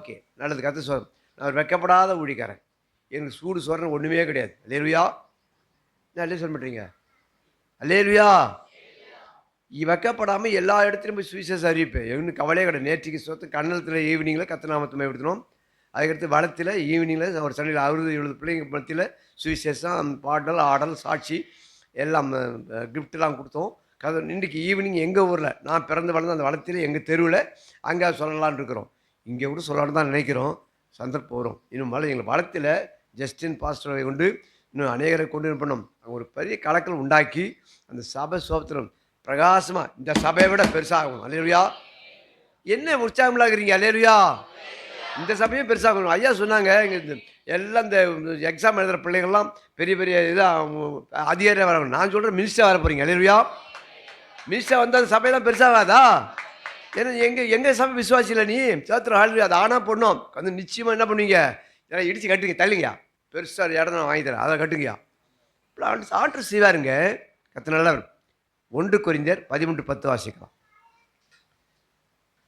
Okay, நல்லது, கற்று சொல்கிறேன். நான் ஒரு வெக்கப்படாத ஊழிக்காரன். எனக்கு சூடு சொல்கிறேன்னு ஒன்றுமே கிடையாது. அல்லேலூயா. என்ன அல்லே சொல்ல மாட்டீங்க? அல்லேலூயா. வெக்கப்படாமல் எல்லா இடத்துலையும் போய் சுவிசேஷம் அறிவிப்பேன். எனக்கு கவலையே கிடையாது. நேற்றுக்கு சொத்து கண்ணலத்தில் ஈவினிங்கில் கர்த்தர் நாமத்தை மேம்படுத்தணும். அதுக்கடுத்து வளத்தில் ஈவினிங்கில் ஒரு சண்டையில் 60-70 பிள்ளைங்க மத்தியில் சுவிசேஷம், பாடல், ஆடல், சாட்சி எல்லாம் கிஃப்ட்லாம் கொடுத்தோம். இன்றைக்கி ஈவினிங் எங்கள் ஊரில் நான் பிறந்து வளர்ந்து அந்த வளத்தில் எங்கள் தெருவில் அங்கே சொல்லலான்னு இருக்கிறோம். இங்கே கூட சொல்லலான்னு தான் நினைக்கிறோம். சந்தர்ப்பம் வரும். இன்னும் மழை எங்கள் வளத்தில் ஜஸ்டின் பாஸ்டரை கொண்டு இன்னும் அநேகரை கொண்டு பண்ணோம். அங்கே ஒரு பெரிய கலக்கல் உண்டாக்கி அந்த சபை சோபத்திரம் பிரகாசமாக இந்த சபையை விட பெருசாகணும். அல்லேலூயா. என்ன உற்சாகம்லாம் இருக்கிறீங்க? அல்லேலூயா. இந்த சபையும் பெருசாகணும். ஐயா சொன்னாங்க, இங்கே எல்லாம் இந்த எக்ஸாம் எழுதுகிற பிள்ளைகள்லாம் பெரிய பெரிய இதாக அதிகாரியாக வரணும். நான் சொல்கிறேன் மினிஸ்டர் வர போகிறீங்க. அல்லேலூயா. மினிஸ்டர் வந்தால் அந்த சபையெல்லாம் பெருசாகாதா? ஏன்னா எங்கள் சபை விசுவாசியில் நீ சேத்திரம் ஆள் அது ஆனால் பொண்ணும் வந்து நிச்சயமாக என்ன பண்ணுவீங்க? ஏன்னா இடித்து கட்டுங்க, தள்ளுங்க. பெருசாக இடம் நான் வாங்கி தரேன், அதை கட்டுங்கயா. ஆர்டர் செய்வாருங்க. கற்று நல்லவர். 1 கொரிந்தியர் 13:10 வாசிக்கலாம்.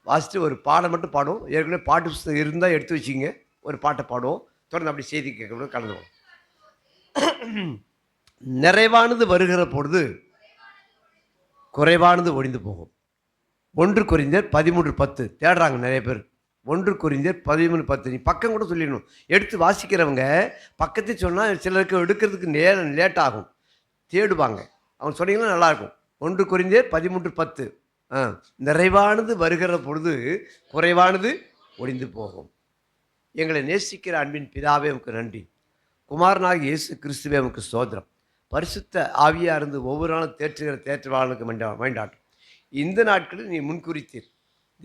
வாசித்து ஒரு பாடம் மட்டும் பாடும். ஏற்கனவே பாட்டு புத்தகம் இருந்தால் எடுத்து வச்சுங்க. ஒரு பாட்டை பாடுவோம். தொடர்ந்து அப்படி செய்தி கேட்கணும், கலந்துவோம். நிறைவானது வருகிற பொழுது குறைவானது ஒழிந்து போகும். 1 கொரிந்தியர் 13:10 தேடுறாங்க நிறைய பேர். 1 கொரிந்தியர் 13:10. நீ பக்கம் கூட சொல்லிடணும். எடுத்து வாசிக்கிறவங்க பக்கத்தை சொன்னால் சிலருக்கு எடுக்கிறதுக்கு லேட் ஆகும், தேடுவாங்க. அவங்க சொன்னீங்கன்னா நல்லாயிருக்கும். 1 கொரிந்தியர் 13:10. நிறைவானது வருகிற பொழுது குறைவானது ஒழிந்து போகும். எங்களை நேசிக்கிற அன்பின் பிதாவே உமக்கு நன்றி. குமாரனாகிய இயேசு கிறிஸ்துவே உமக்கு ஸ்தோத்திரம். பரிசுத்த ஆவியாக இருந்து ஒவ்வொரு நாளும் தேற்றுகிற தேற்றவாளனுக்கு மைண்டாட்டும். இந்த நாட்களில் நீ முன்குறித்தீர்.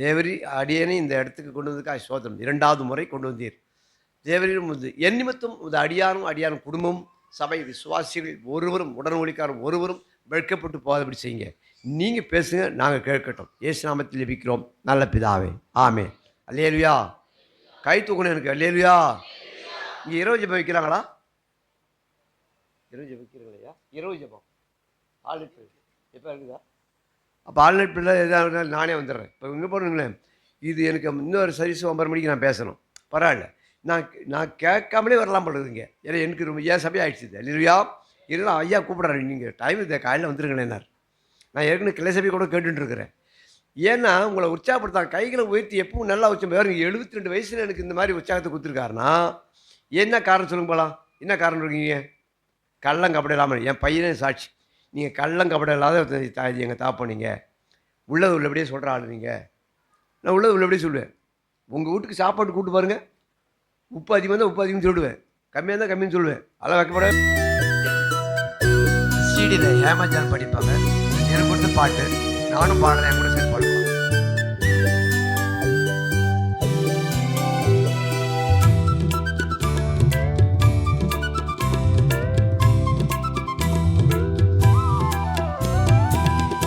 தேவரி அடியனை இந்த இடத்துக்கு கொண்டு வந்ததுக்காக ஸ்தோத்திரம். 2வது முறை கொண்டு வந்தீர். தேவரிடம் என் நிமித்தம் அடியாரும் குடும்பம், சபை விசுவாசிகள் ஒருவரும், உடன் ஒழிக்காரும் ஒருவரும் வெட்கப்பட்டு போகாதபடி செய்யுங்க. நீங்கள் பேசுங்க, நாங்கள் கேட்கட்டும். இயேசு நாமத்தில் ஜெபிக்கிறோம் நல்ல பிதாவே, ஆமென். அல்லேலூயா. கை தூக்கணும் எனக்கு. அல்லேலூயா. இங்கே இரவு ஜெபம் வைக்கிறாங்களா? இரவு ஜெபம் வைக்கிறீங்களா? இரவு ஜெபம் ஆல்நெட் எப்போ இருக்குதா? அப்போ ஆல்நெட் பிள்ளை எதாவது நானே வந்துடுறேன். இப்போ இங்கே போகணுங்களேன். இது எனக்கு இன்னொரு சர்வீஸ் 9 மணிக்கு நான் பேசணும். பரவாயில்ல, நான் கேட்காமலே வரலாம் போடுறதுங்க. ஏன்னா எனக்கு ரொம்ப ஏன் சபை ஆகிடுச்சு. அல்லேலூயா. இருந்தால் ஐயா கூப்பிட்றாரு, நீங்கள் டைம் இதை காலையில் வந்துருங்களேன்னார். நான் ஏற்கனவே கிளை சபை கூட கேட்டுருக்கிறேன். ஏன்னா உங்களை உற்சாகப்படுத்தாங்க. கைகளை உயர்த்தி எப்பவும் நல்லா உச்சம். வேறு 72 வயசில் எனக்கு இந்த மாதிரி உற்சாகத்தை கொடுத்துருக்காருன்னா என்ன காரணம் சொல்லுங்க போகலாம். என்ன காரணம் இருக்கீங்க? கள்ளங்கப்படம் இல்லாமல். என் பையனே சாட்சி. நீங்கள் கள்ளங்கப்படம் இல்லாத எங்கள் தாப்போனீங்க. உள்ளது உள்ளபடியே சொல்கிற ஆள் நீங்கள். நான் உள்ளது உள்ளபடியே சொல்லுவேன். உங்கள் வீட்டுக்கு சாப்பாடு கூப்பிட்டு பாருங்கள். உப்பு அதிகமாக இருந்தால் உப்பு அதிகம்னு சொல்லுவேன், கம்மியாக இருந்தால் கம்மின்னு சொல்லுவேன். அதெல்லாம் வைக்கப்பட சிடியில் ஹேமஜான் படிப்பாங்க. எனக்கு கொடுத்த பாட்டு நானும் பாடுறேன், என் கூட சேர்ந்து பாடுவேன்.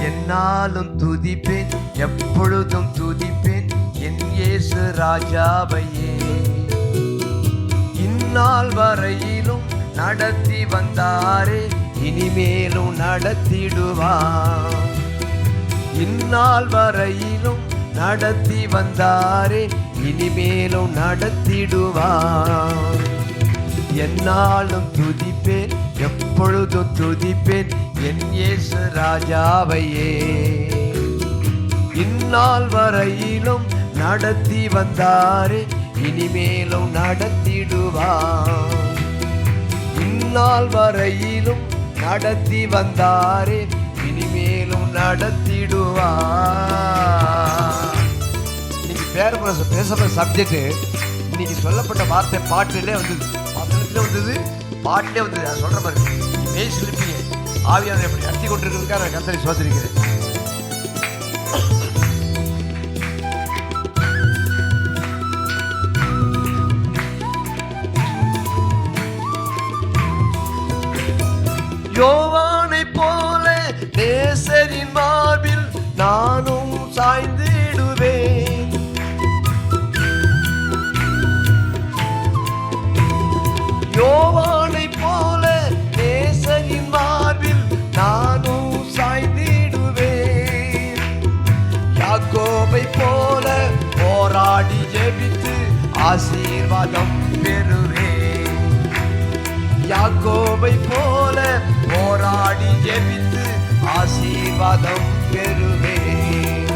என்னாலும் துதிப்பேன், எப்பொழுதும் துதிப்பேன் என் இயேசு ராஜாவையே. இந்நாள் வரையிலும் நடத்தி வந்தாரே, இனிமேலும் நடத்திடுவார். இந்நாள் வரையிலும் நடத்தி வந்தாரே, இனிமேலும் நடத்திடுவார். என்னாலும் துதிப்பேன், எப்பொழுதும் துதிப்பேன் என் இயேசு ராஜாவையே. இந்நாள் வரையிலும் நடத்தி வந்தாரே, இனிமேலும் நடத்திடுவார். இந்நாள் வரையிலும் நடத்தி வந்தாரே, இனிமேலும் நடத்திடுவார். இன்னைக்கு பேசப்பட்ட சப்ஜெக்ட், இன்னைக்கு சொல்லப்பட்ட வார்த்தை பாட்டிலே வந்தது, வசனத்திலே வந்தது, பாட்டிலே வந்தது. நான் சொல்ற மாதிரி பேசிருப்பீங்க. ஆவியானவர் எப்படி நடத்தி கொண்டிருக்கிறதுக்காக நான் கர்த்தரை சோதரிக்கிறேன். யோவானை போல நேசரின் மார்பில் நானும் சாய்ந்திடுவேன். யோவானை போல நேசரின் மார்பில் நானும் சாய்ந்திடுவேன். ஜெபித்து ஆசீர்வாதம் பெறுவேன்.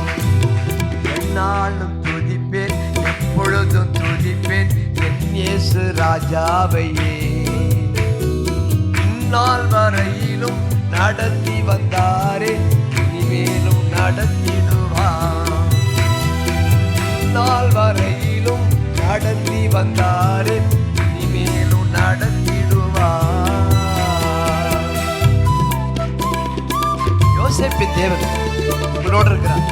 என்னாலும் துதிப்பேன், எப்பொழுதும் துதிப்பேன் என் இயேசு ராஜாவையே. இந்நாள் வரையிலும் நடத்தி வந்தாரே, இனிமேலும் நடத்திடுவார். இந்நாள் வரையிலும் நடத்தி வந்தாரே, இனிமேலும் நடத்திடுவார். யோசேப்பின் தேவன் உங்களோடு இருக்கிறார்,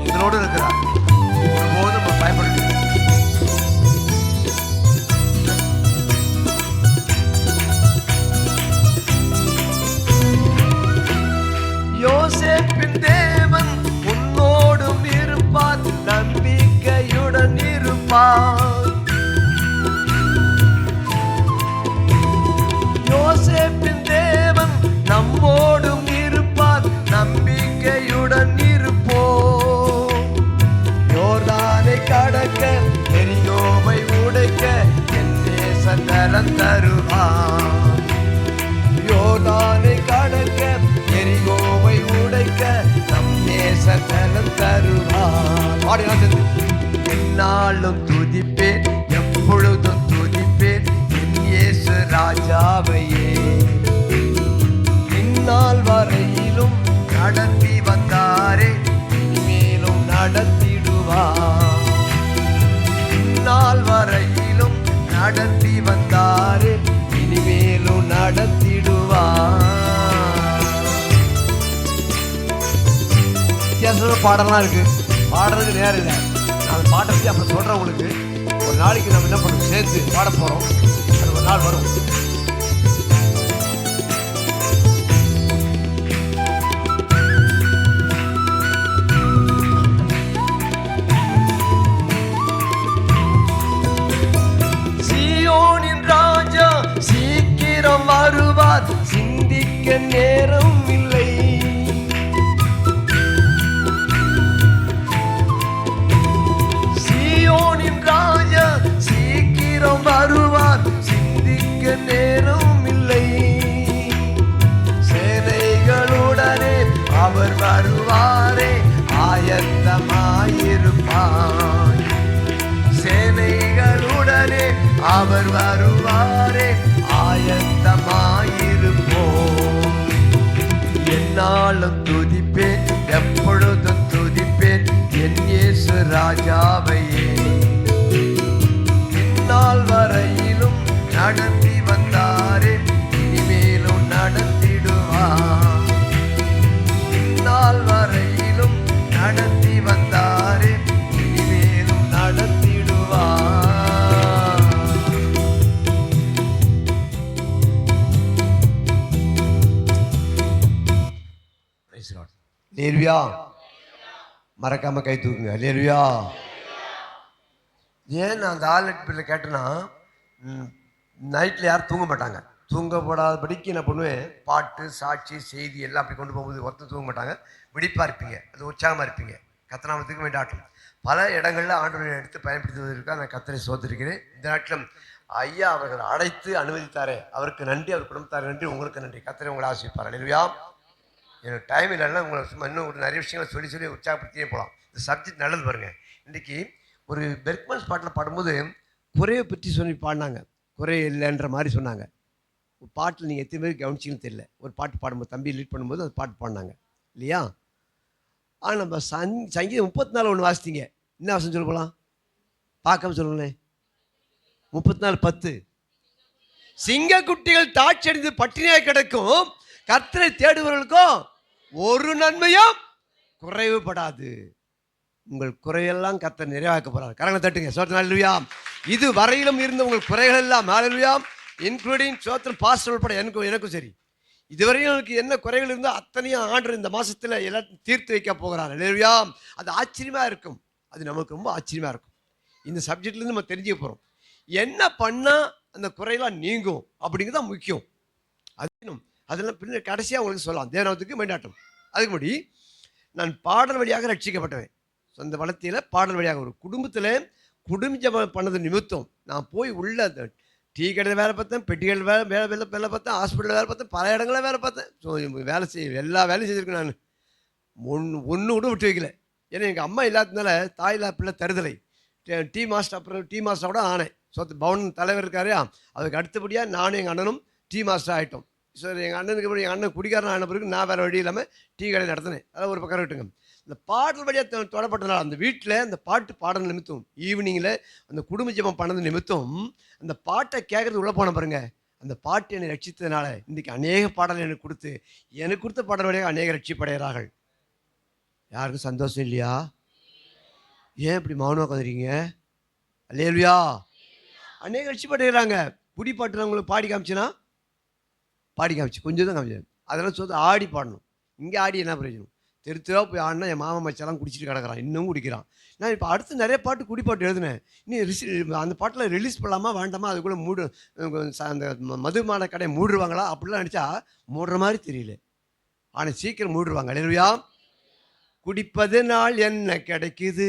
எங்களோடு இருக்கிறார். ஒருபோதும் நம்ம பயப்பட. யோசேப்பின் தேவன் உன்னோடும் இருப்பார், நம்பிக்கையுடன் இருப்பார். யோசேப்பின் தேவன் நம்மோடும் இருப்பார், நம்பிக்கையுடன் இருப்போம். யோர்தானை கடக்க எரியோமை உடைக்க என் தேசம் நலம் தருவார். யோர்தானை கடக்க எரியோமை உடைக்க நம் தேசம் நலம் தருவார். என்னாலும் துதிப்பேன், எப்பொழுதும் துதிப்பேன் என் இயேசு ராஜாவையே. இந்நாள் வரையிலும் நடத்தி வந்தாரே, இனிமேலும் நடத்திடுவார். இந்நாள் வரையிலும் நடத்தி வந்தாரே, இனிமேலும் நடத்திடுவார். வித்தியாசமான பாடலாம் இருக்கு, பாடுறதுக்கு நேரம் இல்லை. நான் பாட்டை பற்றி அப்புறம் சொல்கிறேன் உங்களுக்கு. ஒரு நாளைக்கு நம்ம என்ன பண்ணணும், சேர்த்து பாட போகிறோம். அது ஒரு நாள் வரும். சீயோனின் ராஜா சீக்கிரம் வருவார், சிந்திக்க நேரம் இல்லை. சீயோனின் ராஜா சீக்கிரம் வருவார், சிந்திக்க நேரம் இல்லை. சேனைகளுடனே அவர் வருவாரே, ஆயத்தமாயிருப்பார். சேனைகளுடனே அவர் வருவாரே, ஆயத்தமாயிருப்போம். என்னாலும் துதிப்பேன், எப்பொழுதும் துதிப்பேன் என் இயேசு ராஜாவையே. இந்நாள் வரையிலும் நடத்தி வந்தாரே, இனிமேலும் நடத்திடுவார். இந்நாள் வரையிலும் நடத்தி வந்தாரே, இனிமேலும் நடத்திடுவார். ஹல்லேலூயா. மறக்காம கை தூக்குங்க. ஹல்லேலூயா. ஏன் நான் அந்த ஆல்ரெட் கேட்டேன்னா, நைட்டில் யாரும் தூங்க மாட்டாங்க. தூங்கப்படாதபடிக்கு என்ன பண்ணுவேன், பாட்டு சாட்சி செய்தி எல்லாம் அப்படி கொண்டு போகும்போது ஒருத்தர் தூங்க மாட்டாங்க. விழிப்பாக இருப்பீங்க, அது உற்சாகமாக இருப்பீங்க. கத்தநாமத்துக்கு வேண்டிய ஆட்டம் பல இடங்களில் ஆண்டவரை எடுத்து பயன்படுத்துவதற்காக நான் கத்தரை சோத்திருக்கிறேன். இந்த நாட்டிலும் ஐயா அவர்கள் அழைத்து அனுமதித்தாரே, அவருக்கு நன்றி, அவர் குடும்பத்தார் நன்றி, உங்களுக்கு நன்றி. கத்தரை உங்களை ஆசிப்பார். ஹல்லேலூயா. எனக்கு டைம் இல்லைன்னா உங்களை சும்மா இன்னும் ஒரு நிறைய விஷயங்களை சொல்லி உற்சாகப்படுத்தியே போகலாம். இந்த சப்ஜெக்ட் நல்லது பாருங்கள். இன்றைக்கி ஒரு பெர்க்மன்ஸ் பாட்டில் பாடும்போது குறையை பற்றி சொல்லி பாடினாங்க. குறை இல்லைன்ற மாதிரி சொன்னாங்க. ஒரு பாட்டில் நீங்கள் எத்தனை பேர் கவனிச்சிங்கன்னு தெரியல. ஒரு பாட்டு பாடும்போது தம்பி லீட் பண்ணும்போது அது பாட்டு பாடினாங்க இல்லையா? ஆனால் நம்ம சங்கீதம் 34 ஒன்று வாசித்தீங்க. என்ன வாசம் சொல்ல போகலாம், பார்க்காம சொல்லுங்களேன். 34:10 சிங்க குட்டிகள் தாட்சடிந்து பட்டினியாய் கிடக்கும், கர்த்தரை தேடுபவர்களுக்கும் ஒரு நன்மையும் குறைவுபடாது. உங்கள் குறையெல்லாம் கர்த்தர் நிறைவாக்க போறார். கரங்களை தட்டுங்க. சோத்திரம். ஹல்லேலூயா. இது வரையிலும் இருந்த உங்கள் குறைகள் எல்லாம், ஹல்லேலூயா, இன்க்ளூடிங் சோத்திரம் பாஸ்டர் உட்பட எனக்கும் சரி, இதுவரையும் எனக்கு என்ன குறைகள் இருந்தால் அத்தனையும் ஆண்டவர் இந்த மாதத்தில் எல்லாத்தையும் தீர்த்து வைக்க போகிறார். ஹல்லேலூயா. அது ஆச்சரியமாக இருக்கும். அது நமக்கு ரொம்ப ஆச்சரியமாக இருக்கும். இந்த சப்ஜெக்ட்லேருந்து நம்ம தெரிஞ்சுக்க போகிறோம். என்ன பண்ணால் அந்த குறையெல்லாம் நீங்கும் அப்படிங்கிறது தான் முக்கியம். அதெல்லாம் பின்னர் கடைசியாக உங்களுக்கு சொல்லலாம். தேவநாமத்துக்கு மைண்டாட்டம். அதுக்கு முன்னாடி நான் பாடல் வழியாக ரட்சிக்கப்பட்டவன். சொந்த வளர்த்தியில் பாடல் வழியாக ஒரு குடும்பத்தில் குடும்ப ஜெபம் பண்ணது நிமித்தம் நான் போய் உள்ள டீ கடையில் வேலை பார்த்தேன், பெட்டி கடையில் வேலை பார்த்தேன், ஹாஸ்பிட்டலில் வேலை பார்த்தேன், பல இடங்களில் வேலை பார்த்தேன். ஸோ வேலை செய்ய எல்லா வேலையும் செஞ்சுருக்கேன் நான். ஒன்று கூட விட்டு வைக்கல. ஏன்னா எங்கள் அம்மா இல்லாததுனால தாய் இல்லா பிள்ளை தருதலை. டீ மாஸ்டர், அப்புறம் டீ மாஸ்டரோட ஆனேன். ஸோ பவன் தலைவர் இருக்காரு, அதுக்கு அடுத்தபடியாக நானும் எங்கள் அண்ணனும் டீ மாஸ்டர் ஆகிட்டோம். ஸோ எங்கள் அண்ணனுக்கு அப்புறம் எங்கள் அண்ணன் குடிகாரன் ஆன பிறகு நான் வேறு வழி இல்லாமல் டீ கடை நடத்தினேன். அதான் ஒரு பக்கம் இருக்கட்டுங்க. இந்த பாடல் வழியாக தொடப்பட்டனால அந்த வீட்டில் அந்த பாட்டு பாடல் நிமித்தம் ஈவினிங்கில் அந்த குடும்ப ஜெபம் பண்ணது நிமித்தம் அந்த பாட்டை கேட்குறது உள்ளே போன பாருங்க. அந்த பாட்டு என்னை ரட்சித்ததுனால இன்றைக்கி அநேக பாடல் எனக்கு கொடுத்த பாடல் வழியாக அநேக ரட்சிப்படைகிறார்கள். யாருக்கும் சந்தோஷம் இல்லையா? ஏன் இப்படி மௌனம் உட்காந்துறீங்க? அல்லேலூயா. அநேக ரட்சிப்படைகிறாங்க. புடி பாட்டு உங்களுக்கு பாடி காமிச்சுன்னா பாடி காமிச்சு கொஞ்சம் தான் காமிச்சேன். அதெல்லாம் சொல்லி ஆடி பாடணும். இங்கே ஆடி என்ன பிரயோஜனம்? தெருவா போய் ஆடினா என் மாமா மச்சாலாம் குடிச்சிட்டு கிடக்கிறான், இன்னும் குடிக்கிறான். நான் இப்போ அடுத்து நிறைய பாட்டு குடிப்பாட்டு எழுதினேன். அந்த பாட்டில் ரிலீஸ் பண்ணலாமா வேண்டாமா, அதுக்குள்ளே அந்த மதுமான கடையை மூடுருவாங்களா அப்படிலாம் நினச்சா மூடுற மாதிரி தெரியல. ஆனால் சீக்கிரம் மூடுருவாங்க. அல்லேலூயா. குடிப்பதனால் என்ன கிடைக்குது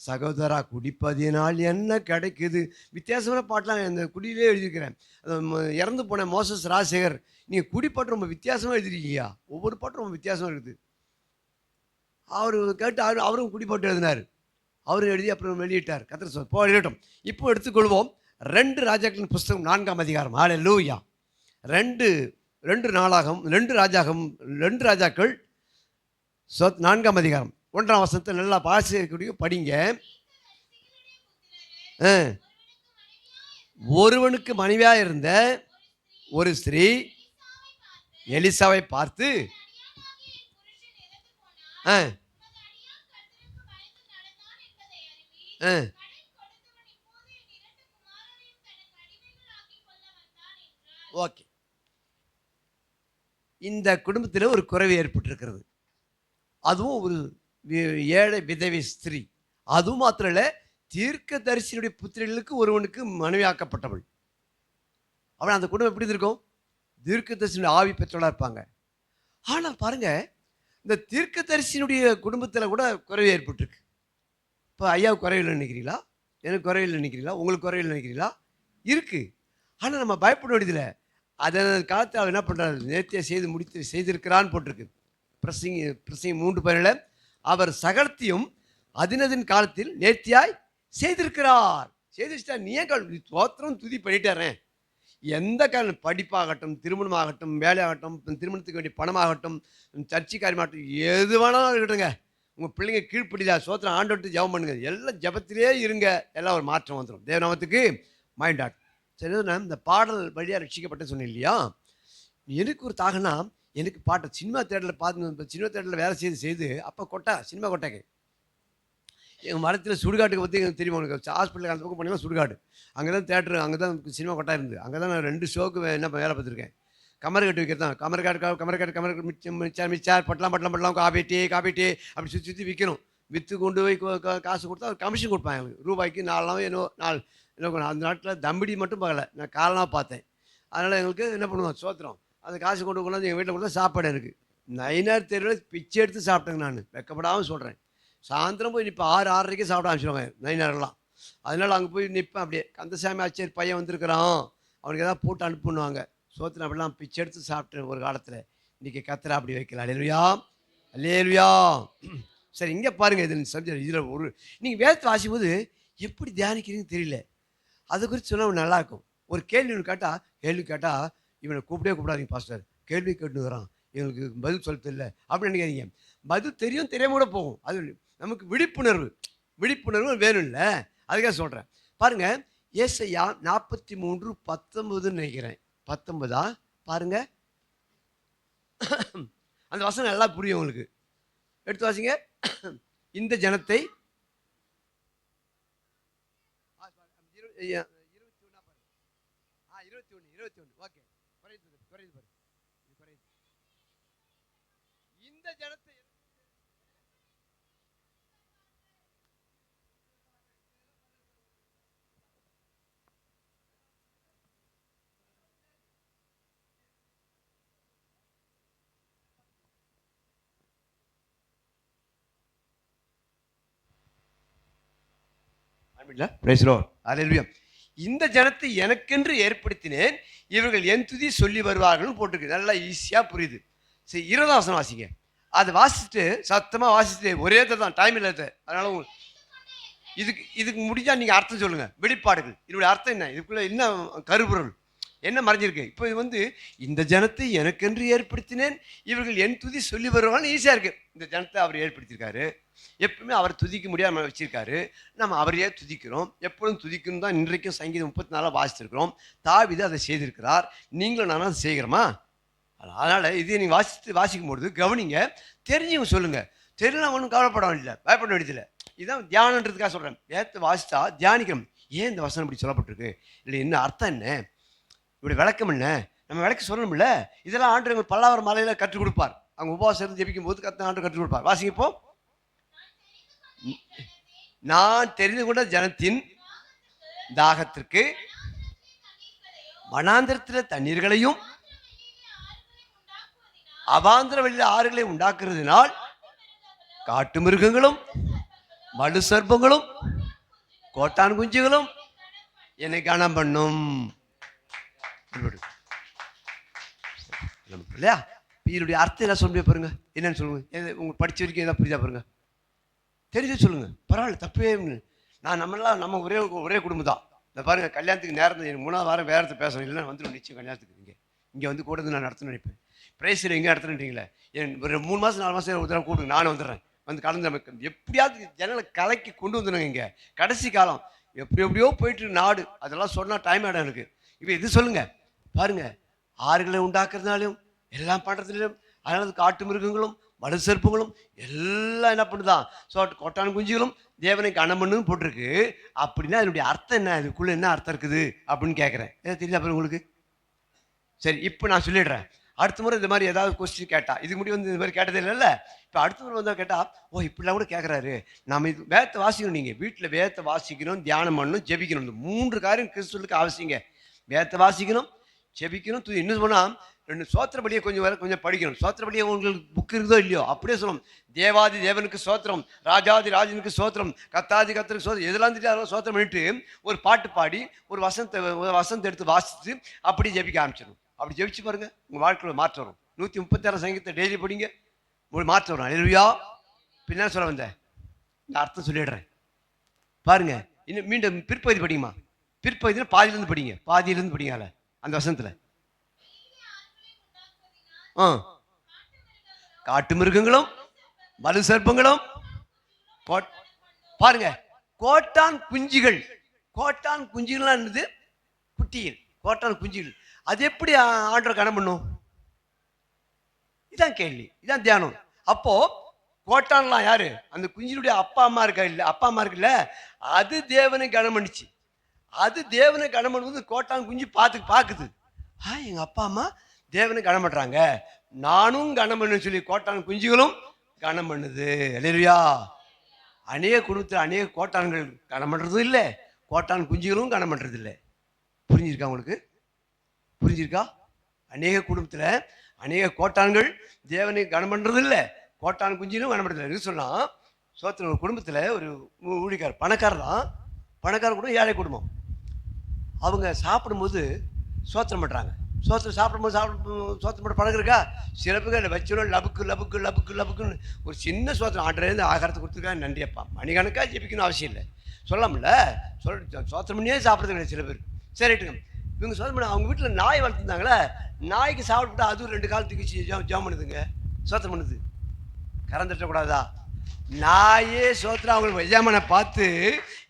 சகோதரா, குடிப்பதினால் என்ன கிடைக்குது? வித்தியாசமான பாட்டெலாம் இந்த குடியிலே எழுதியிருக்கிறேன். இறந்து போன மோசஸ் ராஜசேகர், நீங்கள் குடிப்பாட்டு ரொம்ப வித்தியாசமாக எழுதிருக்கீங்க. ஒவ்வொரு பாட்டும் ரொம்ப வித்தியாசமாக இருக்குது. அவர் கேட்டு அவரும் குடிப்பாட்டு எழுதினார். அவரும் எழுதி அப்புறம் வெளியிட்டார். கர்த்தர் சொல் போ எழுதட்டும். இப்போ எடுத்துக்கொள்வோம் 2 ராஜாக்களின் புஸ்தகம் 4ஆம் அதிகாரம். ஹல்லேலூயா. 2 ராஜாக்கள் 4ஆம் அதிகாரம் 1ஆம் வசனத்தை நல்லா வாசிக்கக்கூடிய படிங்க. ஒருவனுக்கு மனைவியாக இருந்த ஒரு ஸ்திரீ எலிசாவை பார்த்து, ஓகே, இந்த குடும்பத்தில் ஒரு குறைவு ஏற்பட்டிருக்கிறது. அதுவும் ஒரு ஏழை விதவை ஸ்திரீ. அதுவும் மாத்திரம் இல்லை, தீர்க்க தரிசியுடைய புத்திரர்களுக்கு ஒருவனுக்கு மனைவியாக்கப்பட்டவள். அவள் அந்த குடும்பம் எப்படி இருக்கும்? தீர்க்க தரிசியுடைய ஆவி பெற்றவளாக இருப்பாங்க. ஆனால் பாருங்க, இந்த தீர்க்க தரிசியினுடைய குடும்பத்தில் கூட குறைவு ஏற்பட்டிருக்கு. இப்போ ஐயாவுக்கு குறைவில் நினைக்கிறீங்களா? எனக்கு குறைவில் நினைக்கிறீங்களா? உங்களுக்கு குறைவில் நினைக்கிறீங்களா? இருக்கு. ஆனால் நம்ம பயப்பட வேண்டியதில்லை. அதன் காலத்தில் அவள் என்ன பண்ணுறாரு? நேர்த்தியாக செய்திருக்கிறான்னு போட்டிருக்கு. பிரசங்கி 3:17 அவர் சகலத்தையும் அதினதின் காலத்தில் நேர்த்தியாய் செய்திருக்கிறார். செய்திருச்சா நீ ஏன் தோத்திரம் துதி பண்ணிட்டாரேன். எந்த காலம் படிப்பாகட்டும், திருமணமாகட்டும், வேலையாகட்டும், திருமணத்துக்கு வேண்டிய பணமாகட்டும், சர்ச்சை காரியமாகட்டும், எது வேணாலும் இருக்கட்டுங்க. உங்கள் பிள்ளைங்க கீழ்ப்படிதா சோத்திரம் ஆண்டோட்டு ஜெபம் பண்ணுங்க. எல்லாம் ஜெபத்திலே இருங்க, எல்லாம் ஒரு மாற்றம் வந்துடும். தேவநாமத்துக்கு மைண்ட் ஆட். சரி, நான் இந்த பாடல் வழியாக ரட்சிக்கப்பட்ட சொன்னேன் இல்லையா? எனக்கு ஒரு தாகனா, எனக்கு பாட்டு சினிமா தேட்டரில் பார்த்து சினிமா தேட்டரில் வேலை செய்து அப்போ சினிமா கொட்டாக்கு எங்கள் மரத்தில் சுடுகாட்டுக்கு பற்றி எனக்கு தெரியும். உனக்கு ஹாஸ்பிட்டலுக்கு அந்த பக்கம் போனீங்கன்னா சுடுகாடு, அங்கே தான் தேட்டரு, அங்கே தான் சினிமா கொட்டா இருந்தது. அங்கே தான் நான் 2 ஷோக்கு என்ன வேலை பார்த்துருக்கேன். கமர் கட்டு வைக்கிறது தான். கமர் மிச்சார் பட்டலாம் காபி டீ அப்படி சுற்றி விற்கணும். விற்று கொண்டு போய் காசு கொடுத்தா அவர் கமிஷன் கொடுப்பாங்க எங்களுக்கு. ரூபாய்க்கு 4 என்ன அந்த நாட்டில் தம்பிடி மட்டும் பார்க்கல, நான் காலனாக பார்த்தேன். அதனால் எங்களுக்கு என்ன பண்ணுவோம், சோத்திரம் அந்த காசு கொண்டாந்து எங்கள் வீட்டில் கொடுத்தா சாப்பாடு எனக்கு. நைனார் தெருவில் பிச்சை எடுத்து சாப்பிட்டேங்க. நான் வெக்கப்படாமல் சொல்கிறேன். சாயந்தரம் போய் நிற்பேன். 6-6:30 சாப்பிட ஆரம்பிச்சிடுவாங்க நைனாரெல்லாம். அதனால் அங்கே போய் நிற்பேன். அப்படியே கந்தசாமி ஆச்சேரி பையன் வந்திருக்கிறான், அவனுக்கு எதாவது போட்டு அனுப்புணுவாங்க. சோத்திரம் அப்படிலாம் பிச்சை எடுத்து சாப்பிட்டேன் ஒரு காலத்தில். இன்றைக்கி கத்தரை அப்படி வைக்கல. அல்லேலூயா, அல்லேலூயா. சரி, இங்கே பாருங்கள், இது சப்ஜெக்ட். இதில் ஒரு நீங்கள் வேதத்தை வாசிக்கும்போது எப்படி தியானிக்கிறீங்கன்னு தெரியல. அதை குறித்து சொன்னால் நல்லாயிருக்கும். ஒரு கேள்வி கேட்டால் இவனை கூப்பிடாதீங்க பாஸ்டர், கேள்வி கேட்டுக்கிறான், எங்களுக்கு பதில் சொல்ல தெரியல அப்படின்னு நினைக்காதீங்க. பதில் தெரியும், தெரியாம கூட போகும். அது நமக்கு விழிப்புணர்வு வேணும் இல்லை? அதுக்காக சொல்கிறேன். பாருங்கள், ஏசாயா 43:19 நினைக்கிறேன். 19 பாருங்க. அந்த வசனம் நல்லா புரியும் உங்களுக்கு. எடுத்து வாசிங்க. இந்த ஜனத்தை 21 ஓகே. குறையுது. இந்த ஜனத்தை பிரைஸ் தி லார்ட், ஹல்லேலூயா. இந்த ஜனத்தை எனக்கென்று ஏற்படுத்தினேன், இவர்கள் என் துதி சொல்லி வருவார்கள் போட்டிருக்கு. நல்லா ஈஸியா புரியுது. சரி, 20ஆம் வசனம் வாசிங்க. அதை வாசிச்சுட்டு சத்தமா வாசிச்சுட்டு ஒரே தான், டைம் இல்லாத, அதனால இதுக்கு முடிஞ்சா நீங்க அர்த்தம் சொல்லுங்க. வெளிப்பாடுகள் இதனுடைய அர்த்தம் என்ன, இதுக்குள்ள என்ன கருபொருள் என்ன மறைஞ்சிருக்கு? இப்போ இது வந்து இந்த ஜனத்தை எனக்கென்று ஏற்படுத்தினேன், இவர்கள் என் துதி சொல்லி வருவாங்கன்னு ஈஸியா இருக்கு. இந்த ஜனத்தை அவர் ஏற்படுத்தியிருக்காரு, எப்பவுமே அவர் துதிக்க முடியாம வச்சிருக்காரு. நம்ம அவரையே துதிக்கிறோம், எப்பொழுதும் துதிக்கணும் தான். இன்றைக்கும் சங்கீதம் 34 வாசிச்சிருக்கிறோம். தாவீது அதை செய்திருக்கிறார், நீங்களும் நானும் அதை செய்கிறோமா? அதனால இதை நீங்க வாசிக்கும் பொழுது கவனிங்க, தெரிஞ்சவங்க சொல்லுங்க, தெரியல ஒன்றும் கவலைப்பட வேண்டியதில்லை, பயப்பட வேண்டியதில்லை. இதுதான் தியானன்றதுக்காக சொல்றேன். வேதத்தை வாசித்தா தியானிக்கணும். ஏன் இந்த வசனம் இப்படி சொல்லப்பட்டிருக்கு, இல்லை என்ன அர்த்தம், என்ன இப்படி விளக்கம், என்ன நம்ம விளக்க சொல்லணும்ல. இதெல்லாம் ஆண்டவர் பல்லாவர மலையில கற்றுக் கொடுப்பார். அவங்க உபவாசம் இருந்து ஜெபிக்கும் போது ஆண்டு கற்றுக் கொடுப்பார். வாசிங்க இப்போ. நான் தெரிந்து கொண்ட ஜனத்தின் தாகத்திற்கு வனாந்திரத்தில் தண்ணீர்களையும் அவாந்திர வெளியில் ஆறுகளை உண்டாக்குறதுனால் காட்டு மிருகங்களும் மடு சர்ப்பங்களும் கோட்டான் குஞ்சுகளும் என்னை கனம் பண்ணும். இல்லையா? இதனுடைய அர்த்தம் என்ன சொல்லுங்க பாருங்க, என்னன்னு சொல்லுங்க. உங்களுக்கு படிச்ச வரைக்கும் ஏதாவது புரியுதா பாருங்க, தெரிஞ்சு சொல்லுங்க, பரவாயில்ல, தப்பே. நம்ம ஒரே குடும்பம் தான். இந்த பாருங்க, கல்யாணத்துக்கு நேரம் 3ஆவது வாரம் வேற பேசணும், இல்லைன்னா வந்துடும் நிச்சயம் கல்யாணத்துக்கு. இங்கே வந்து கூட நான் நடத்தணும்னு நினைப்பேன். பிரைஸில் எங்கே நடத்துறீங்களே, ஒரு 3 மாதம் 4 மாதம் ஒரு தடவை கூப்பிடுங்க, நானும் வந்துடுறேன். வந்து கலந்து எப்படியாவது ஜனங்களை கலைக்கு கொண்டு வந்துடுங்க. இங்கே கடைசி காலம் எப்படியோ போயிட்டு நாடு, அதெல்லாம் சொன்னால் டைம் ஆகிடும் எனக்கு. இப்போ இது சொல்லுங்க பாருங்க, ஆறுகளை உண்டாக்குறதுனாலும் எல்லாம் பண்ணுறதுலையும், அதனால காட்டு மிருகங்களும் மடு செருப்புகளும் எல்லாம் என்ன பண்ணுதான், கோட்டான் குஞ்சுகளும் தேவனை கனம் பண்ணுன்னு போட்டிருக்கு. அப்படின்னா அதனுடைய அர்த்தம் என்ன, இதுக்குள்ள என்ன அர்த்தம் இருக்குது அப்படின்னு கேட்குறேன். ஏதாவது தெரியல அப்புறம் உங்களுக்கு? சரி, இப்போ நான் சொல்லிடுறேன். அடுத்த முறை இந்த மாதிரி ஏதாவது கொஸ்டின் கேட்டா, இதுக்கு முன்னாடி வந்து இந்த மாதிரி கேட்டதே இல்லைல்ல, இப்போ அடுத்த முறை வந்தால் கேட்டா, ஓ இப்படிலாம் கூட கேட்குறாரு. நம்ம இது வேதத்தை வாசிக்கணும். நீங்கள் வீட்டில் வேதத்தை வாசிக்கணும், தியானம் பண்ணணும், ஜெபிக்கணும். இந்த 3 காரியம் கிறிஸ்துவுக்கு அவசியங்க. வேதத்தை வாசிக்கணும், ஜெபிக்கணும், இன்னும் சொன்னால் 2 சோத்திரப்படியை கொஞ்சம் படிக்கணும். சோத்திரப்படியை உங்களுக்கு புக் இருக்குதோ இல்லையோ அப்படியே சொல்லணும். தேவாதி தேவனுக்கு சோத்திரம், ராஜாதி ராஜனுக்கு சோத்திரம், கத்தாதி கத்தருக்கு சோத்திரம், எதெல்லாம் தெரியும் அதெல்லாம் சோத்திரம் பண்ணிட்டு ஒரு பாட்டு பாடி ஒரு வசனத்தை எடுத்து வாசித்து அப்படி ஜெபிக்க ஆரம்பிச்சிடும். அப்படி ஜெபிச்சு பாருங்க, உங்கள் வாழ்க்கையில் மாற்றம் வரும். 136 சங்கீதத்தை டெய்லி படிங்க, உங்களுக்கு மாற்றம் வரும். அல்லேலூயா. பின்ன சொல்ல வந்த இந்த அர்த்தம் சொல்லிடுறேன் பாருங்க. இன்னும் மீண்டும் பிற்பகுதி படிக்குமா, பிற்பகுதியில் பாதியிலிருந்து படிங்க, பாதியிலிருந்து படிங்க அந்த வசனத்தில். காட்டு மிருகங்களும் மலு சர்ப்பங்களும் பாருங்க, கோட்டான் குஞ்சுகள். கோட்டான் குஞ்சுகள் என்னது? குட்டிகள், கோட்டான் குஞ்சுகள். அது எப்படி ஆண்டவர் கனம் பண்ணும்? இதான் கேள்வி, இதான் தியானம். அப்போ கோட்டான்லாம் யாரு? அந்த குஞ்சினுடைய அப்பா அம்மா இருக்குல்ல, அது தேவனை கனம் பண்ணிச்சு. அது தேவனை கனம் பண்ணும்போது கோட்டான் குஞ்சு பாக்குது, எங்க அப்பா அம்மா தேவனை கனம் பண்றாங்க, நானும் கனம் பண்ணு சொல்லி கோட்டான் குஞ்சுகளும் கனம் பண்ணுது. அல்லேலூயா. அநேக குடும்பத்தில் அநேக கோட்டான்கள் கனம் பண்றதும் இல்லை, கோட்டான் குஞ்சுகளும் கனம் பண்றது இல்லை. புரிஞ்சிருக்கா உங்களுக்கு? புரிஞ்சிருக்கா? அநேக குடும்பத்தில் அநேக கோட்டான்கள் தேவனை கனம் பண்றது இல்லை, கோட்டான் குஞ்சிலும் கனம் பண்றது இல்லை. சொன்னா சோத்திர ஒரு குடும்பத்தில் ஒரு ஊழியக்கார், பணக்காரர் தான், பணக்கார குடும்பம், ஏழை குடும்பம். அவங்க சாப்பிடும்போது சோத்திரம் பண்ணுறாங்க. சாப்பிடும்போது சோத்திரம் பண்ண பழக்கம் இருக்கா? சில பேர் வச்சிடும் லபுக்குன்னு ஒரு சின்ன சோத்திரம் ஆண்டரேருந்து ஆகாரத்தை கொடுத்துருக்காங்க, நன்றியப்பா, மணிக்கணக்காக ஜெபிக்கணும் அவசியம் இல்லை, சொல்லாமல சோத்திரம் பண்ணியே சாப்பிட்றது கிடையாது சில பேர். சரிட்டுங்க, இவங்க சோத்திரம் பண்ண அவங்க வீட்டில் நாய் வளர்த்துருந்தாங்களே, நாய்க்கு சாப்பிட்டு அதுவும் 2 கால் தூக்கி ஜாம் பண்ணுதுங்க, சோத்திரம் பண்ணுது. கறந்துட்டக்கூடாதா? நாயே சோத்திரம் அவங்களுக்கு எஜமானை பார்த்து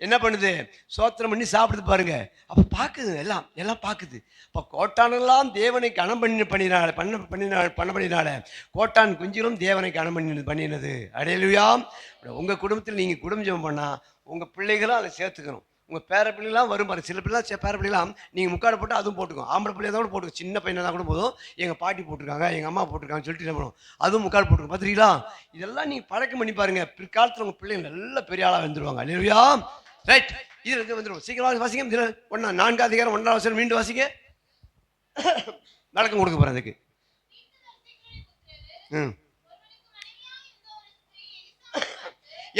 என்ன பண்ணுது? சோத்திரம் பண்ணி சாப்பிடுது பாருங்க. அப்போ பார்க்குது, எல்லாம் பார்க்குது. இப்போ கோட்டானெல்லாம் தேவனை கனம் பண்ணினால கோட்டான் குஞ்சிலும் தேவனை கனம் பண்ணினது. அல்லேலூயா. உங்கள் குடும்பத்தில் நீங்கள் குடும்பம் ஜெபம் பண்ணால் உங்கள் பிள்ளைகளும் அதை சேர்த்துக்கணும். உங்கள் பேர பிள்ளைலாம் வரும் பாருங்க. சில பிள்ளைலாம் பேர பிள்ளைலாம் நீங்கள் முக்காடை போட்டு அதுவும் போட்டுக்கோங்க. ஆம்பளை பிள்ளைய தான் கூட போட்டுக்கோங்க, சின்ன பையனை தான் கூட போதும். எங்கள் பாட்டி போட்டிருக்காங்க, எங்கள் அம்மா போட்டிருக்காங்கன்னு சொல்லிட்டு என்ன பண்ணுவோம், அதுவும் முக்காடு போட்டுருக்கோம். பார்த்துருக்கீங்களா? இதெல்லாம் நீங்கள் பழக்கம் பண்ணி பாருங்க, பிற்காலத்தில் உங்கள் பிள்ளைங்க நல்ல பெரிய ஆளாக வந்துடுவாங்க. அல்லேலூயா. ரைட், இது வந்துடும். சீக்கிரம் வாசிங்க. 4ஆம் அதிகாரம் 1ஆம் வசனம் மீண்டும் வாசிங்க. விளக்கம் கொடுக்க போகிறேன் அதுக்கு.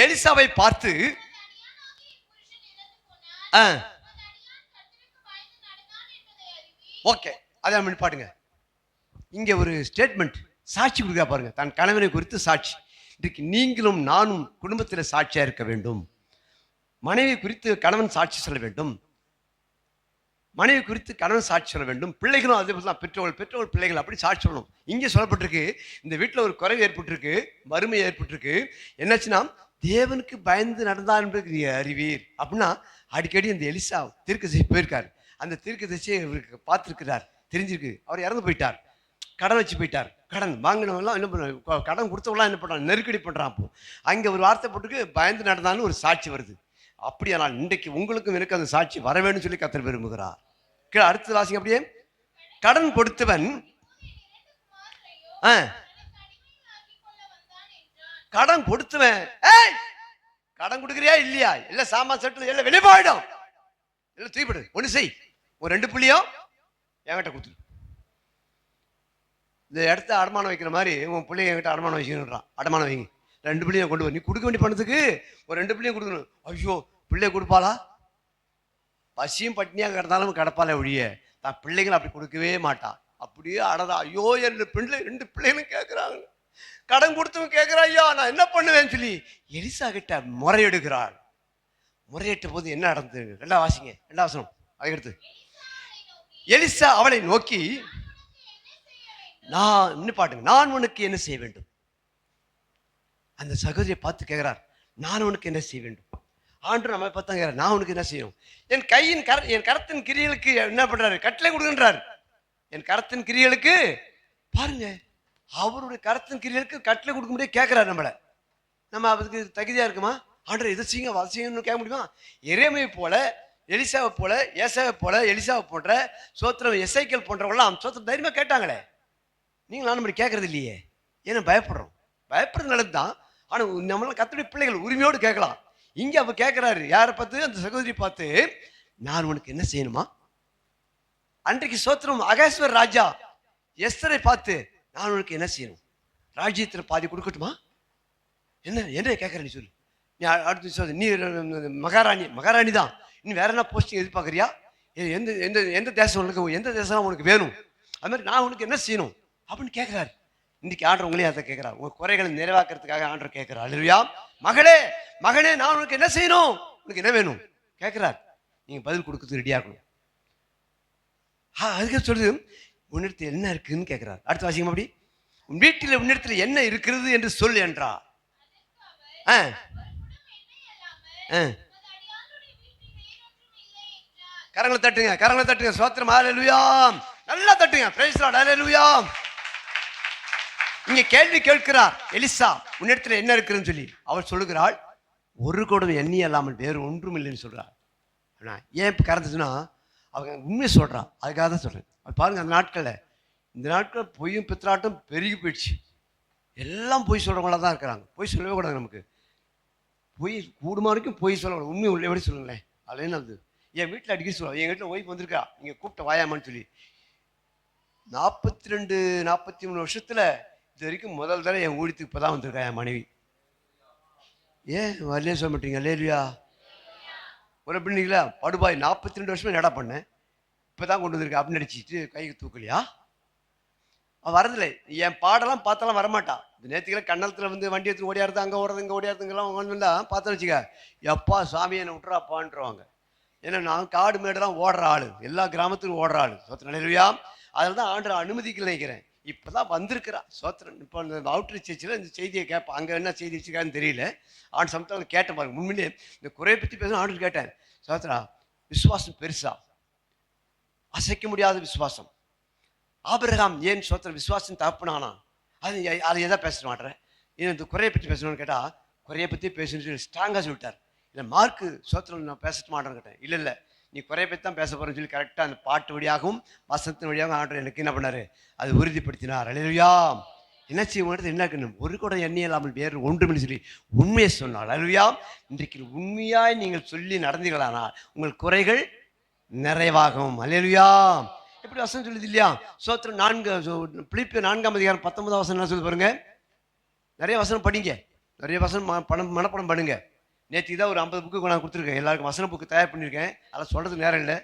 எலிசாவை பார்த்து ஓகே, அதை நிப்பாட்டுங்க. இங்க ஒரு ஸ்டேட்மெண்ட் சாட்சி கொடுக்க பாருங்க. தன் கணவனை குறித்து சாட்சி. இன்றைக்கு நீங்களும் நானும் குடும்பத்தில் சாட்சியா இருக்க வேண்டும். மனைவி குறித்து கணவன் சாட்சி சொல்ல வேண்டும். மனைவி குறித்து கணவன் சாட்சி சொல்ல வேண்டும். பிள்ளைகளும் அதே போல பெற்றோர்கள் பிள்ளைகள் அப்படி சாட்சி சொல்லணும். இங்கே சொல்லப்பட்டிருக்கு, இந்த வீட்டில் ஒரு குறைவு ஏற்பட்டிருக்கு, வறுமை ஏற்பட்டிருக்கு. என்னாச்சுன்னா, தேவனுக்கு பயந்து நடந்தார் என்பது நீ அறிவீர் அப்படின்னா, அடிக்கடி இந்த எலிசா தீர்க்கதரிசி போயிருக்கார். அந்த தீர்க்கதரிசியை இவருக்கு பார்த்துருக்கிறார், தெரிஞ்சிருக்கு. அவர் இறந்து போயிட்டார், கடன் வச்சு போயிட்டார். கடன் வாங்கினவங்களாம் என்ன பண்ண, கடன் கொடுத்தவங்களாம் என்ன பண்ணுறான், நெருக்கடி பண்ணுறான். அப்போ அங்கே ஒரு வார்த்தை போட்டுக்கு பயந்து நடந்தான்னு ஒரு சாட்சி வருது. அப்படியானால் இன்றைக்கு உங்களுக்கும் எனக்கு அந்த சாட்சி வர வேண்டும் சொல்லி கர்த்தர் விரும்புகிறார். அடுத்து வாசிங்க அப்படியே. கடன் கொடுத்தவன் கடன் கொடுத்தவன், கடன் கொடுக்குறியா இல்லையா, இல்ல சாமான் செட்டு எல்லாம் வெளியே போயிடும், எல்லாம் தூக்கிப்படு, ஒண்ணு செய், ஒரு 2 புள்ளியும் என்கிட்ட கொடுத்துரு. இந்த இடத்த அடமானம் வைக்கிற மாதிரி உன் பிள்ளைங்க என்கிட்ட அடமானம் வச்சுக்கிறான். அடமானம் வைங்க, 2 பிள்ளையும் கொண்டு வர, நீ கொடுக்க வேண்டிய பணத்துக்கு ஒரு 2 பிள்ளையும் கொடுக்கணும். ஐயோ, பிள்ளைய கொடுப்பாளா? பசியும் பட்டினியாக கிடந்தாலும் கிடப்பால ஒழிய தான் பிள்ளைகள் அப்படி கொடுக்கவே மாட்டா. அப்படியே அடதா, ஐயோ என் பிள்ளை 2 பிள்ளைகளும் கேட்குறாங்க, கடன் கொடுத்தவங்க கேட்குறா, ஐயா நான் என்ன பண்ணுவேன்னு சொல்லி எலிசா கிட்ட முறையெடுக்கிறாள். முறையிட்ட போது என்ன நடந்தது? 2 வாசிங்க, 2 வசனம். அதை எடுத்து, எலிசா அவளை நோக்கி, நான் உனக்கு என்ன செய்ய வேண்டும்? அந்த சகோதரியை பார்த்து கேட்கிறார், நான் உனக்கு என்ன செய்ய வேண்டும்? ஆண்டு நம்ம பார்த்தா கேட்கிறார், நான் உனக்கு என்ன செய்யணும்? என் கரத்தின் கிரியலுக்கு என்ன பண்றாரு? கட்டளை கொடுக்கின்றார். என் கரத்தின் கிரியலுக்கு பாருங்க, அவருடைய கரத்தின் கிரியலுக்கு கட்டளை கொடுக்க முடியாது கேட்கிறார். நம்ம அதுக்கு தகுதியா இருக்குமா? ஆண்டு இதை செய்யுங்க வசியம்னு கேட்க முடியுமா? எரேமியை போல, எலிசாவை போல, ஏசாவை போல, எலிசாவை போன்ற சோத்திரம் எசைக்கல் போன்றவங்களாம் சோத்திரம் தைரியமா கேட்டாங்களே. நீங்க நானும் அப்படி கேட்கறது இல்லையே. ஏன்னா பயப்படுறோம். பயப்படுறது நல்லது தான். ஆனா நம்மளால கர்த்தருடைய பிள்ளைகள் உரிமையோடு கேட்கலாம். இங்க அவ கேட்கிறாரு, யாரை பார்த்து? அந்த சகோதரி பார்த்து, நான் உனக்கு என்ன செய்யணுமா? அன்றைக்கு சோத்திரம் அகேஸ்வர் ராஜா எஸ்தரை பார்த்து, நான் உனக்கு என்ன செய்யணும்? ராஜ்யத்துல பாதி கொடுக்கட்டுமா? என்ன கேட்கற நீ சொல்லு. நீ அடுத்து சொல்லு, நீ மகாராணி தான், நீ வேற என்ன போஸ்டிங் எதிர்பார்க்கறியா? எந்த தேசம் உனக்கு, எந்த தேசம் உனக்கு வேணும்? அது மாதிரி நான் உனக்கு என்ன செய்யணும் அப்படின்னு கேட்கிறாரு. இன்னைக்கு ஆண்டவர் உங்களையும் அதை கேட்கிறார். உங்க குறைகளை நிறைவாக்குறதுக்காக ஆண்டவர் கேட்கிறார். அல்லேலூயா. மகனே நான் உனக்கு என்ன செய்யணும், உனக்கு என்ன வேணும் கேட்கிறார். நீங்க பதில் கொடுக்கறதுக்கு ரெடியா இருக்கணும். அதுக்கு சொல்லுது, உன்னிடத்தில் என்ன இருக்குன்னு கேட்கிறார். அடுத்த வாசிங்க அப்படி. உன் வீட்டில் உன்னிடத்தில் என்ன இருக்கிறது என்று சொல் என்றார். கரங்களை தட்டுங்க, சோத்திரம், அல்லேலூயா. நல்லா தட்டுங்க, பிரைஸ் லார்ட், அல்லேலூயா. இங்க கேள்வி கேட்கிறார் எலிசா, உன்னிடத்துல என்ன இருக்குன்னு சொல்லி. அவள் சொல்லுகிறாள், ஒரு குடம் எண்ணெய் இல்லாமல் வேறு ஒன்றும் இல்லைன்னு சொல்றாள். ஏன் இப்ப கறந்துச்சுன்னா அவங்க உண்மையை சொல்றான். அதுக்காக தான் சொல்றேன். பாருங்க, அந்த இந்த நாட்கள் பொய்யும் பித்ராட்டம் பெருகி போயிடுச்சு. எல்லாம் பொய் சொல்றவங்களா தான் இருக்கிறாங்க. பொய் சொல்லவே கூடாது. நமக்கு பொய் கூடுமா வரைக்கும் பொய் சொல்லக்கூடாது. உண்மை உள்ளபடி சொல்லுங்களேன். அதுல நல்லது. என் வீட்டில் அடிக்கடி சொல்லுவாங்க, என் வீட்டில் ஒய்ஃப் வந்திருக்கா, நீங்க கூப்பிட்ட வாயாமான்னு சொல்லி. 42-43 வருஷத்துல இது வரைக்கும் முதல் தடவை என் ஊழியத்துக்கு இப்பதான் வந்திருக்கா என் மனைவி. ஏன் வரலையே சொல்ல மாட்டீங்க? அல்லேலூயா. ஒரு அப்படிங்களா படுபாய் 42 வருஷமா நடா பண்ணேன், இப்பதான் கொண்டு வந்திருக்கேன் அப்படின்னு நடிச்சிட்டு கைக்கு தூக்கலையா? அவன் வரதில்லை. என் பாடெல்லாம் பார்த்தாலாம் வரமாட்டா. இந்த நேற்றுக்கெல்லாம் கண்ணலத்தில் வந்து வண்டி எடுத்து ஓடியாருது, அங்கே ஓடுறது இங்கே ஓடியாருதுங்கெல்லாம் வந்தா பார்த்தா வச்சுக்க, எப்பா சாமி என்னை விட்டுறாப்பான்றாங்க. ஏன்னா நான் காடு மேடெல்லாம் ஓடுற ஆளு, எல்லா கிராமத்துக்கும் ஓடுற ஆளு. சோத்திரம், அல்லேலூயா. அதில் தான் ஆண்டவர் அனுமதிக்கல நினைக்கிறேன். இப்போதான் வந்திருக்கிறா. சோத்திரம். இப்போ இந்த அவுட்ரி சர்ச்சில் இந்த செய்தியை கேட்பேன். அங்கே என்ன செய்தி வச்சுக்கான்னு தெரியல. ஆண்டு சமயத்தில் கேட்டேன் பாருங்க. முன்மிலே இந்த குறையை பற்றி பேசணும் ஆண்டு கேட்டேன். சோத்திரா, விசுவாசம் பெருசா, அசைக்க முடியாத விசுவாசம். ஆபிரகாம் ஏன் சோத்திர விசுவாசம் தப்புனானா? அதை எதை பேச மாட்டேன். இந்த குறையை பற்றி பேசணும்னு கேட்டால், குறையை பற்றி பேசணும்னு சொல்லி ஸ்ட்ராங்காக சொல்லிட்டார். இல்லை மார்க்கு சோத்திரம் நான் பேச மாட்டேன்னு கேட்டேன். இல்லை நீ குறைய பற்றி தான் பேச போறேன்னு சொல்லி கரெக்டாக அந்த பாட்டு வழியாகவும் வசனத்தின் வழியாகவும் ஆண்டவர் எனக்கு என்ன பண்ணாரு, அது உறுதிப்படுத்தினார். அல்லேலூயா. என்ன செய்ய உணர்ந்து என்ன இருக்கணும், ஒரு கூட எண்ணெய் இல்லாமல் வேறு ஒன்றுமில்லை சொல்லி உண்மையை சொன்னார். அல்லேலூயா. இன்றைக்கு உண்மையாய் நீங்கள் சொல்லி நடந்தீர்களானால் உங்கள் குறைகள் நிறைவாகும். அல்லேலூயா. எப்படி வசனம் சொல்லுது இல்லையா? சோத்திரம் 4 பிலிப்பியர் 4:19 வசனம் சொல்லி பாருங்க. நிறைய வசனம் படிங்க, நிறைய வசனம் மனப்படம் பண்ணுங்க. நேற்று தான் ஒரு 50 புக்கு நான் கொடுத்துருக்கேன். எல்லாருக்கும் வசன புக்கு தயார் பண்ணியிருக்கேன். அதெல்லாம் சொல்றதுக்கு நேரம் இல்லை.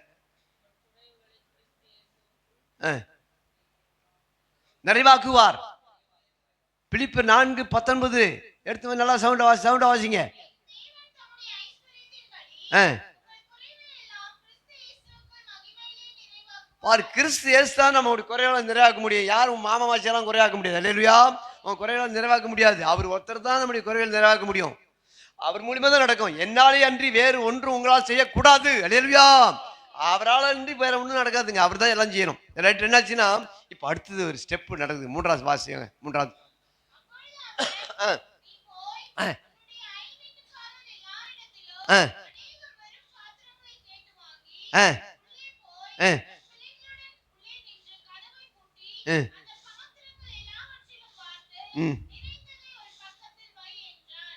நிறைவாக்குவார். பிலிப்பியர் 4:19 எடுத்து நல்லா சவுண்டா வாசிங்க. கிறிஸ்து இயேசு தான் நம்மளுடைய குறைகளை நிறைவாக்க முடியும். யாரும் மாமா மாச்சியெல்லாம் குறையாக்க முடியாது. அல்லேலூயா. உன் குறைகளை நிறைவாக்க முடியாது. அவர் ஒருத்தர் தான் நம்முடைய குறைகளை நிறைவாக்க முடியும். அவர் மூலியமா தான் நடக்கும். என்னாலே அன்றி வேறு ஒன்றும் உங்களால் செய்யக்கூடாது. அல்லேலூயா. அவரால் அன்றி வேற ஒன்றும் நடக்காதுங்க. அவர் தான் எல்லாம் செய்யணும். ரைட். என்னாச்சுன்னா இப்போ அடுத்தது ஒரு ஸ்டெப் நடக்குது. 3வது வாசிங்க. 3வது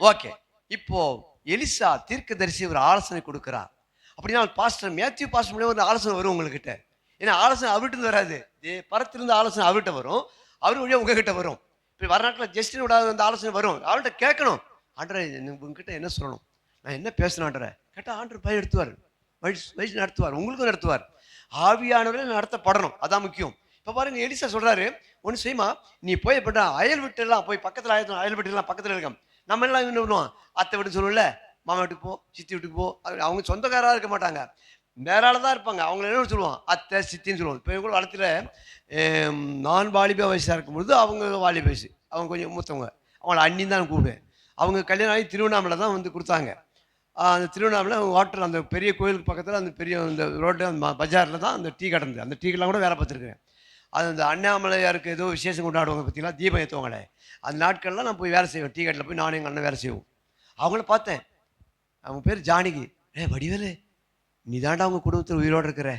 ஓகே. இப்போ எலிசா தீர்க்கதரிசி ஒரு ஆலோசனை கொடுக்கிறார். அப்படின்னா பாஸ்டர் மேத்யூ பாஸ்டர் மூலியமா ஒரு ஆலோசனை வரும் உங்ககிட்ட. ஏன்னா ஆலோசனை அவர்கிட்ட வராது, பரத்திலிருந்து ஆலோசனை அவர்கிட்ட வரும், அவர் வழியா உங்ககிட்ட வரும். இப்போ வர நாட்டில் ஜஸ்டின் விடாத அந்த ஆலோசனை வரும். அவர்கிட்ட கேட்கணும், ஆண்டரை உங்ககிட்ட என்ன சொல்லணும், நான் என்ன பேசணும் ஆண்டரை கேட்டால் ஆண்டர் பயிர் எடுத்துவார், வயசு நடத்துவார், உங்களுக்கும் நடத்துவார். ஆவியானவர்கள் நடத்தப்படணும், அதான் முக்கியம். இப்போ பாருங்க, எலிசா சொல்றாரு, ஒன்று செய்யுமா, நீ போய் பண்ண அயல் விட்டுலாம் போய் பக்கத்தில் அயல் விட்டுலாம் பக்கத்தில் இருக்கோம். நம்ம எல்லாம் என்ன பண்ணுவோம், அத்தை வீட்டுன்னு சொல்லுவோம்ல, மாமா வீட்டுக்கு போ, சித்தி வீட்டுக்கு போ. அவங்க சொந்தக்காராக இருக்க மாட்டாங்க, மேலால தான் இருப்பாங்க. அவங்கள என்ன சொல்லுவோம், அத்தை சித்தின்னு சொல்லுவோம். இப்போ எங்க வளர்த்துல நான் வாலிப வயசாக இருக்கும்பொழுது அவங்க வாலிப வயசு, அவங்க கொஞ்சம் மூத்தவங்க, அவங்கள அண்ணின்னு தான் கூப்பிடுவேன். அவங்க கல்யாணம் ஆகி திருவண்ணாமலை தான் வந்து கொடுத்தாங்க. அந்த திருவண்ணாமலை ஹோட்டல், அந்த பெரிய கோயிலுக்கு பக்கத்தில் அந்த பெரிய அந்த ரோட்டு அந்த பஜாரில் தான் அந்த டீ கடந்து, அந்த டீ கடைலாம் கூட வேலை பார்த்துருக்கேன். அது அந்த அண்ணாமலையாருக்கு ஏதோ விசேஷம் கொண்டாடுவாங்க பார்த்தீங்களா, தீபம் ஏற்றுவாங்களே, அந்த நாட்கள்லாம் நான் போய் வேலை செய்வேன். டீ கடையில் போய் நானும் எங்கள் அண்ணன் வேலை செய்வோம். அவங்கள பார்த்தேன், அவங்க பேர் ஜானகி. வடிவேலு, நீ தாண்டா அவங்க குடும்பத்தில் உயிரோடு இருக்கிற,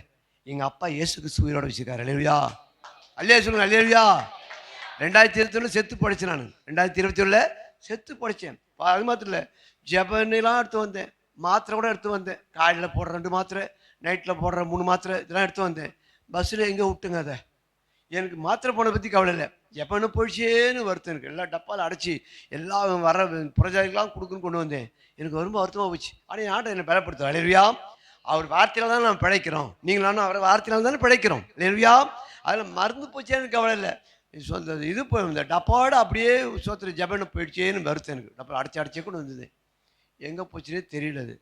எங்கள் அப்பா இயேசு கிறிஸ்து உயிரோடு வச்சுருக்காரு. அல்லேலூயா, அல்லேலூயா சொல்லுங்க, அல்லேலூயா. 2021 செத்து படித்தேன். நான் 2021 செத்து படித்தேன். அது மாத்திரம் இல்லை, ஜபன்லாம் எடுத்து வந்தேன், மாத்திரை கூட எடுத்து வந்தேன். காலையில் போடுற 2 மாத்திரை, நைட்டில் போடுற 3 மாத்திரை, இதெல்லாம் எடுத்து வந்தேன். பஸ்ஸில் எங்கே விட்டுங்க அதை, எனக்கு மாத்திரை போன பற்றி கவலை இல்லை, எப்போன்னு போயிடுச்சேன்னு வருத்தம் எனக்கு. எல்லா டப்பாவில் அடைச்சி எல்லாம் வர புரஜாதிக்கெலாம் கொடுக்குன்னு கொண்டு வந்தேன். எனக்கு ரொம்ப வருத்தமாக போச்சு. ஆனால் என் ஆட்டை என்னை பலப்படுத்தும். அல்லேலூயா. அவர் வார்த்தையில தான் நம்ம பிழைக்கிறோம், நீங்களானும் அவரை வார்த்தையில தானே பிழைக்கிறோம். அல்லேலூயா. அதில் மறந்து போச்சேன்னு கவலை இல்லை, சொந்த இது இப்போ இந்த டப்பாவோட அப்படியே சோத்திர ஜபன்னு போயிடுச்சேன்னு வருத்தம் எனக்கு. டப்பா அடைச்சி கூட வந்தது, எங்கே போச்சுன்னே தெரியல. அது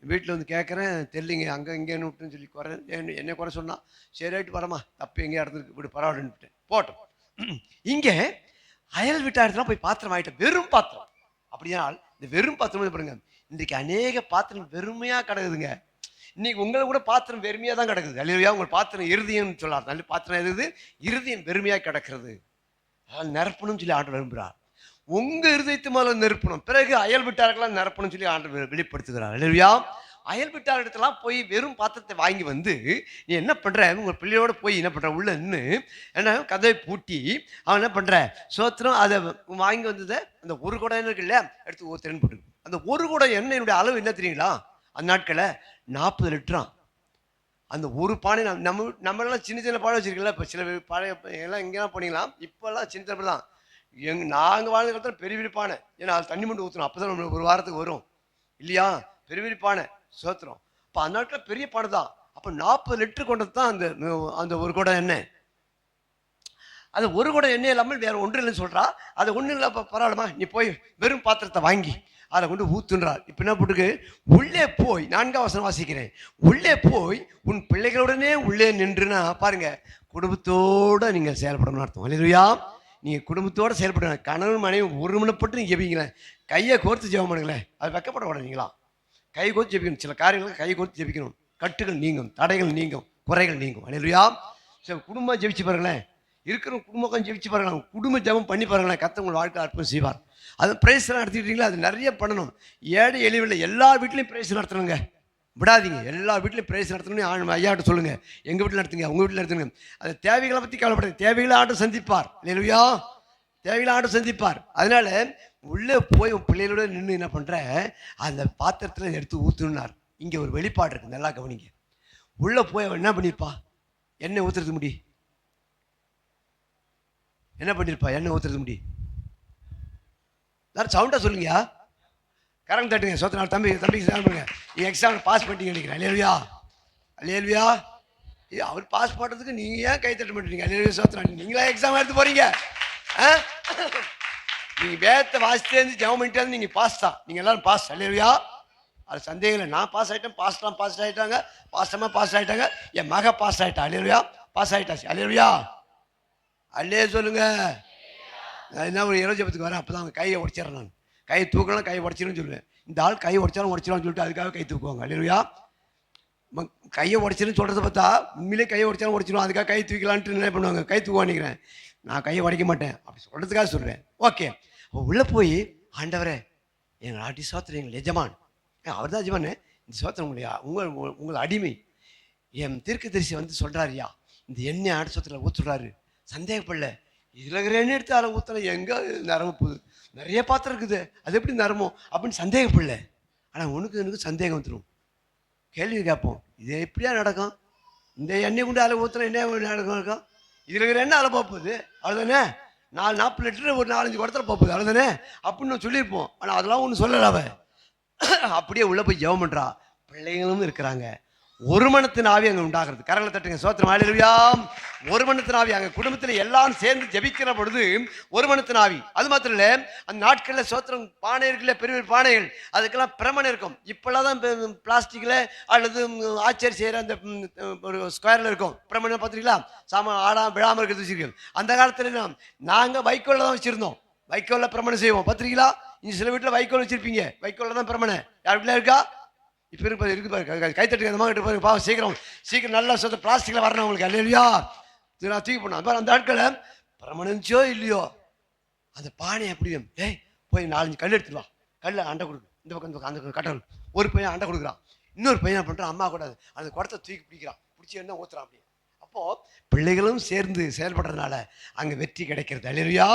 வீட்டில் வந்து கேட்குறேன், தெரியலிங்க, அங்கே இங்கேன்னு விட்டுன்னு சொல்லி குறை என்ன குறை சொன்னால், சரி ஆகிட்டு வரமா, தப்பு எங்கேயா இடத்துக்கு இப்படி பரவாயில்லைன்னு போட்டோம். இங்கே அயல் வீட்டா இடத்துல போய் பாத்திரம் ஆகிட்டேன், வெறும் பாத்திரம். அப்படியானால் இந்த வெறும் பாத்திரம் பாருங்க, இன்றைக்கு அநேக பாத்திரம் வெறுமையாக கிடக்குதுங்க. இன்னைக்கு உங்களை கூட பாத்திரம் வெறுமையாக தான் கிடக்குது. அல்லேலூயா. உங்கள் பாத்திரம் இறுதியம்னு சொல்லார், நல்ல பாத்திரம் எது, இறுதியம் வெறுமையாக கிடக்கிறது. அதனால் நிரப்பணும்னு சொல்லி ஆண்டவர் விரும்புகிறார். உங்க இருதயத்து மேல நிரப்பணும், பிறகு அயல் வீட்டாருக்கெல்லாம் நிரப்பணும்னு சொல்லி ஆண்டவர் வெளிப்படுத்துகிறார். அல்லேலூயா. அயல் வீட்டார் இடத்துலாம் போய் வெறும் பாத்திரத்தை வாங்கி வந்து நீ என்ன பண்ற, உங்க பிள்ளையோட போய் என்ன பண்ற, உள்ள நின்று என்ன கதவை பூட்டி அவன் என்ன பண்ற, சோத்திரம் அதை வாங்கி வந்ததை அந்த ஒரு குடம் எண்ணெய் இருக்கு இல்லையா, எடுத்து ஊத்துறேன்னு போட்டு, அந்த ஒரு குடம் எண்ணெயினுடைய அளவு என்ன தெரியுங்களா, அந்த நாட்களை 40 லிட்டராம். அந்த ஒரு பானை நம்மளாம் சின்ன சின்ன பானை வச்சிருக்கல, இப்போ சில பானை எல்லாம் எங்கேலாம் போனீங்களா, இப்போல்லாம் சின்ன சின்ன தான். நாங்கள் வாழ்ந்த காலத்தில் பெரிய பெரிய பானை, ஏன்னா அது தண்ணி மட்டும் ஊற்றணும், அப்போ தான் நம்மளுக்கு ஒரு வாரத்துக்கு வரும் இல்லையா, பெரிய பெரிய பானை சோத்திரம். அப்போ அந்த நாட்டில் பெரிய பானை தான். அப்போ 40 லிட்டர் கொண்டது தான் அந்த ஒரு குடம் எண்ணெய். அது ஒரு குடம் எண்ணெய் இல்லாமல் வேற ஒன்றும் இல்லைன்னு சொல்கிறா. அதை ஒன்றும் இல்லை, இப்போ பரவாயில்லமா, நீ போய் வெறும் பாத்திரத்தை வாங்கி அதை கொண்டு ஊத்துன்றார். இப்போ என்ன போட்டுக்கு, உள்ளே போய் 4ஆம் வசனம் வாசிக்கிறேன், உள்ளே போய் உன் பிள்ளைகளுடனே உள்ளே நின்றுனா பாருங்க, குடும்பத்தோடு நீங்கள் செயல்படணும்னு அர்த்தம். அல்லேலூயா. நீங்கள் குடும்பத்தோடு செயல்படுங்க. கணவன் மனைவி ஒருமனப்பட்டு நீங்கள் ஜெபிங்களேன், கையை கோர்த்து ஜெபம் பண்ணுங்களேன், அது வெக்கப்பட மாட்டீங்களா, கை கோர்த்து ஜெபிக்கணும். சில காரியங்களுக்கு கை கோர்த்து ஜெபிக்கணும், கட்டுகள் நீங்கும், தடைகள் நீங்கும், குறைகள் நீங்கும். அல்லேலூயா. சரி, குடும்பம் ஜெபிச்சு பாருங்களேன், இருக்கிற குடும்பம் ஜெபிச்சு பாருங்களேன், குடும்ப ஜெபம் பண்ணி பாருங்களேன், கர்த்தர் உங்கள் வாழ்க்கை அற்புதம் செய்வார். அது பிரைஸ்லாம் நடத்திக்கிட்டீங்களா, அது நிறைய பண்ணணும். ஏழை எளிவில் எல்லா வீட்லையும் பிரைஸ் நடத்தணுங்க, விடாதீங்க. எல்லா வீட்லையும் பிரைஸ் நடத்தணும்னு ஐயாட்ட சொல்லுங்கள், எங்கள் வீட்டில் நடத்துங்க, உங்கள் வீட்டில் நடத்துங்க. அது தேவைகளை பற்றி கவலைப்படுங்க, தேவைகளை ஆண்டு சந்திப்பார். அல்லேலூயா. தேவைகளை ஆண்டு சந்திப்பார். அதனால உள்ளே போய் உன் பிள்ளைகளோட நின்று என்ன பண்ணுற, அந்த பாத்திரத்தில் எடுத்து ஊற்றுனார். இங்கே ஒரு வெளிப்பாடு இருக்குது, நல்லா கவனிங்க. உள்ளே போய் அவன் என்ன பண்ணியிருப்பா, எண்ணெய் ஊற்றுறது முடி, என்ன பண்ணியிருப்பா, எண்ணெய் ஊற்றுறது முடி. எல்லாரும் சவுண்டாக சொல்லுங்கயா, கரண்ட் தட்டுங்க. சோத்திர தம்பிக்கு சேவ் பண்ணுங்க, நீங்கள் எக்ஸாம் பாஸ் பண்ணிட்டீங்க நினைக்கிறேன். அல்லேலூயா. அல்லேலூயா. அவர் பாஸ் பண்ணுறதுக்கு நீங்கள் ஏன் கை தட்ட மாட்டீங்க? அல்லேலூயா ஸ்தோத்திரம். நீங்களா எக்ஸாம் எடுத்து போகிறீங்க? நீங்கள் வேதத்தை வாசித்தேருந்து ஜெபம் பண்ணிட்டு நீங்கள் பாஸ் தான். நீங்கள் எல்லாரும் பாஸ். அல்லேலூயா. அது சந்தேகம் இல்லை. நான் பாஸ் ஆகிட்டேன், பாஸ்லாம் பாஸ் ஆகிட்டாங்க, பாஸ்டமாக பாஸ் ஆகிட்டாங்க, என் மக பாஸ் ஆகிட்டா. அல்லேலூயா. பாஸ் ஆகிட்டாச்சு. அல்லேலூயா. அல்லே சொல்லுங்க. நான் என்ன ஒரு இரவு வரேன், அப்போ தான் அவங்க கையை உடச்சிட்றேன். நான் கையை தூக்கலாம், கையை உடச்சிருன்னு சொல்லுவேன். இந்த ஆள் கையை உடச்சாலும் உடச்சிடலாம்னு சொல்லிட்டு அதுக்காக கை தூக்குவாங்க. அல்லேலூயா. கையை உடச்சிருன்னு சொல்கிறத பார்த்தா உண்மையிலே கையை உடச்சாலும் உடச்சிடும், அதுக்காக கை தூக்கலான்ட்டு நிலை பண்ணுவாங்க. கை தூக்குவான்னுக்கிறேன். நான் கையை உடைக்க மாட்டேன் அப்படி சொல்கிறதுக்காக சொல்கிறேன். ஓகே. உள்ளே போய் ஆண்டவரே எங்கள் ஆட்டி சோத்திரம், எங்கள் எஜமான், அவர் தான் எஜமான், இந்த சோத்திரம் உங்களை அடிமை என் தீர்க்கதரிசி வந்து சொல்கிறாருயா, இந்த எண்ணெய் ஆட்டு சோத்திரத்தில் ஊற்றுறாரு, சந்தேகப்படல, இதில் இருக்கிற எண்ணெய் எடுத்து அதில் ஊற்றுற எங்கே நரம்பு போகுது, நிறைய பாத்திரம் இருக்குது, அது எப்படி நரமோ அப்படின்னு சந்தேகப்படல. ஆனால் எனக்கு சந்தேகம் வந்துடும். கேள்வி கேட்போம், இது எப்படியா நடக்கும்? இந்த எண்ணெய் கொண்டு அதில் ஊற்றுற என்ன நடக்கும்? இதில் இருக்கிற எண்ணெய் அதில் போகுது, அவ்வளோதானே. 40 லிட்டர் ஒரு 4-5 குடத்தில் போகுது, அவ்வளோதானே அப்படின்னு சொல்லியிருப்போம். ஆனால் அதெல்லாம் ஒன்றும் சொல்லலை. அவன் அப்படியே உள்ளே போய் ஜெபம் பண்ணுறா. பிள்ளைகளும் இருக்கிறாங்க. ஒரு மனத்தின் ஆவி அங்கே உண்டாகிறது. கரங்களை தட்டுங்க. சோத்திரம். அல்லேலூயா. ஒரு மனத்தின் ஆவி அங்கே குடும்பத்தில் எல்லாரும் சேர்ந்து ஜெபிக்கிற பொழுது ஒரு மனத்தின் ஆவி. அது மாத்திரம் இல்லை, அந்த நாட்களில் சோத்திரம் பானை இருக்குல்ல, பெரிய பெரிய பானைகள், அதுக்கெல்லாம் பிரமணம் இருக்கும். இப்போல்லாம் தான் பிளாஸ்டிக்கில் அல்லது ஆச்சரி செய்கிற அந்த ஒரு ஸ்கொயரில் இருக்கும் பிரமணம். பார்த்துருக்கீங்களா? விழாமல் இருக்கிறது வச்சுருக்கோம். அந்த காலத்தில் நாங்கள் வைக்கோலில் தான் வச்சுருந்தோம். வைக்கோலில் பிரமணம் செய்வோம். பார்த்துருக்கீங்களா? இங்கே சில வீட்டில் வைக்கோல் வச்சுருப்பீங்க. வைக்கோலில் தான் பிரமணம். யார் வீட்டில் இருக்கா? இப்போ இருக்கு பாரு. கைத்தட்டுங்க. அந்த மாதிரி பாருங்க. பாவம் சீக்கிரம் நல்லா சொல்ல பிளாஸ்டிக்கில் வரணும் உங்களுக்கு. அல்லேலூயா. நான் தூக்கி போனோம். அந்த ஆட்களில் பிரமணிச்சோ இல்லையோ அந்த பானை எப்படி போய் 4-5 கல் எடுத்துட்டு வா. கல்லை அண்டை கொடுக்கு. இந்த பக்கம் அந்த கட்டல் ஒரு பையன் அண்டை கொடுக்குறான். இன்னொரு பையன் என்ன பண்ணுறான், அம்மா கூடாது அந்த குடத்தை தூக்கி பிடிக்கிறான். பிடிச்சி என்ன ஊற்றுறான். அப்படி அப்போது பிள்ளைகளும் சேர்ந்து செயல்படுறதுனால அங்கே வெற்றி கிடைக்கிறது. அல்லேலூயா.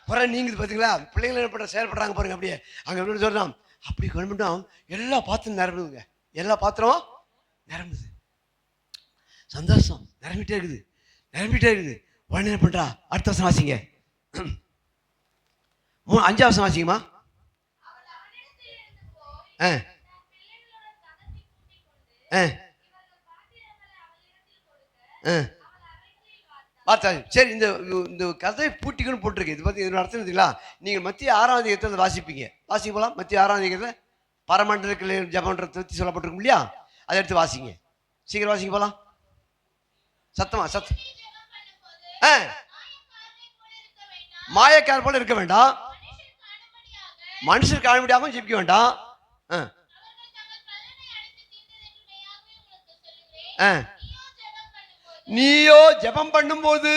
குறை நீங்குது. பார்த்தீங்களா? பிள்ளைகள் என்ன பண்ணுற செயல்படுறாங்க பாருங்க. அப்படியே அங்கே எப்படி சொல்கிறான், அப்படி கொண்டுட்டோம். எல்லா பாத்திரம் நிரம்புதுங்க. எல்லா பாத்திரமும் நிரம்புது. சந்தோஷம் நிரம்பிட்டே இருக்குது. உடனே என்ன பண்ணுறா, அடுத்த வருஷம் வாசிங்க. 5 வருஷம் வாசிங்கம்மா. பார்த்தா சரி. இந்த கதையை பூட்டிக்கணும்னு போட்டிருக்கு. இது பற்றி இது நடத்துனதுங்களா? நீங்கள் மத்திய 6ஆம் அதிகாரத்தை வாசிப்பீங்க. வாசிக்க போகலாம். மத்திய 6ஆம் அதிகாரத்தில் பரமண்டலத்தில் ஜபன்றதை பற்றி சொல்லப்பட்டிருக்கும் இல்லையா? அதை எடுத்து வாசிங்க. சீக்கிரம் வாசிக்க போகலாம். சத்தமா சத்தம். மாயக்கார போல இருக்க வேண்டாம். மனுஷர் காண முடியாமல் ஜெபிக்க வேண்டாம். நீயோ ஜெபம் பண்ணும்போது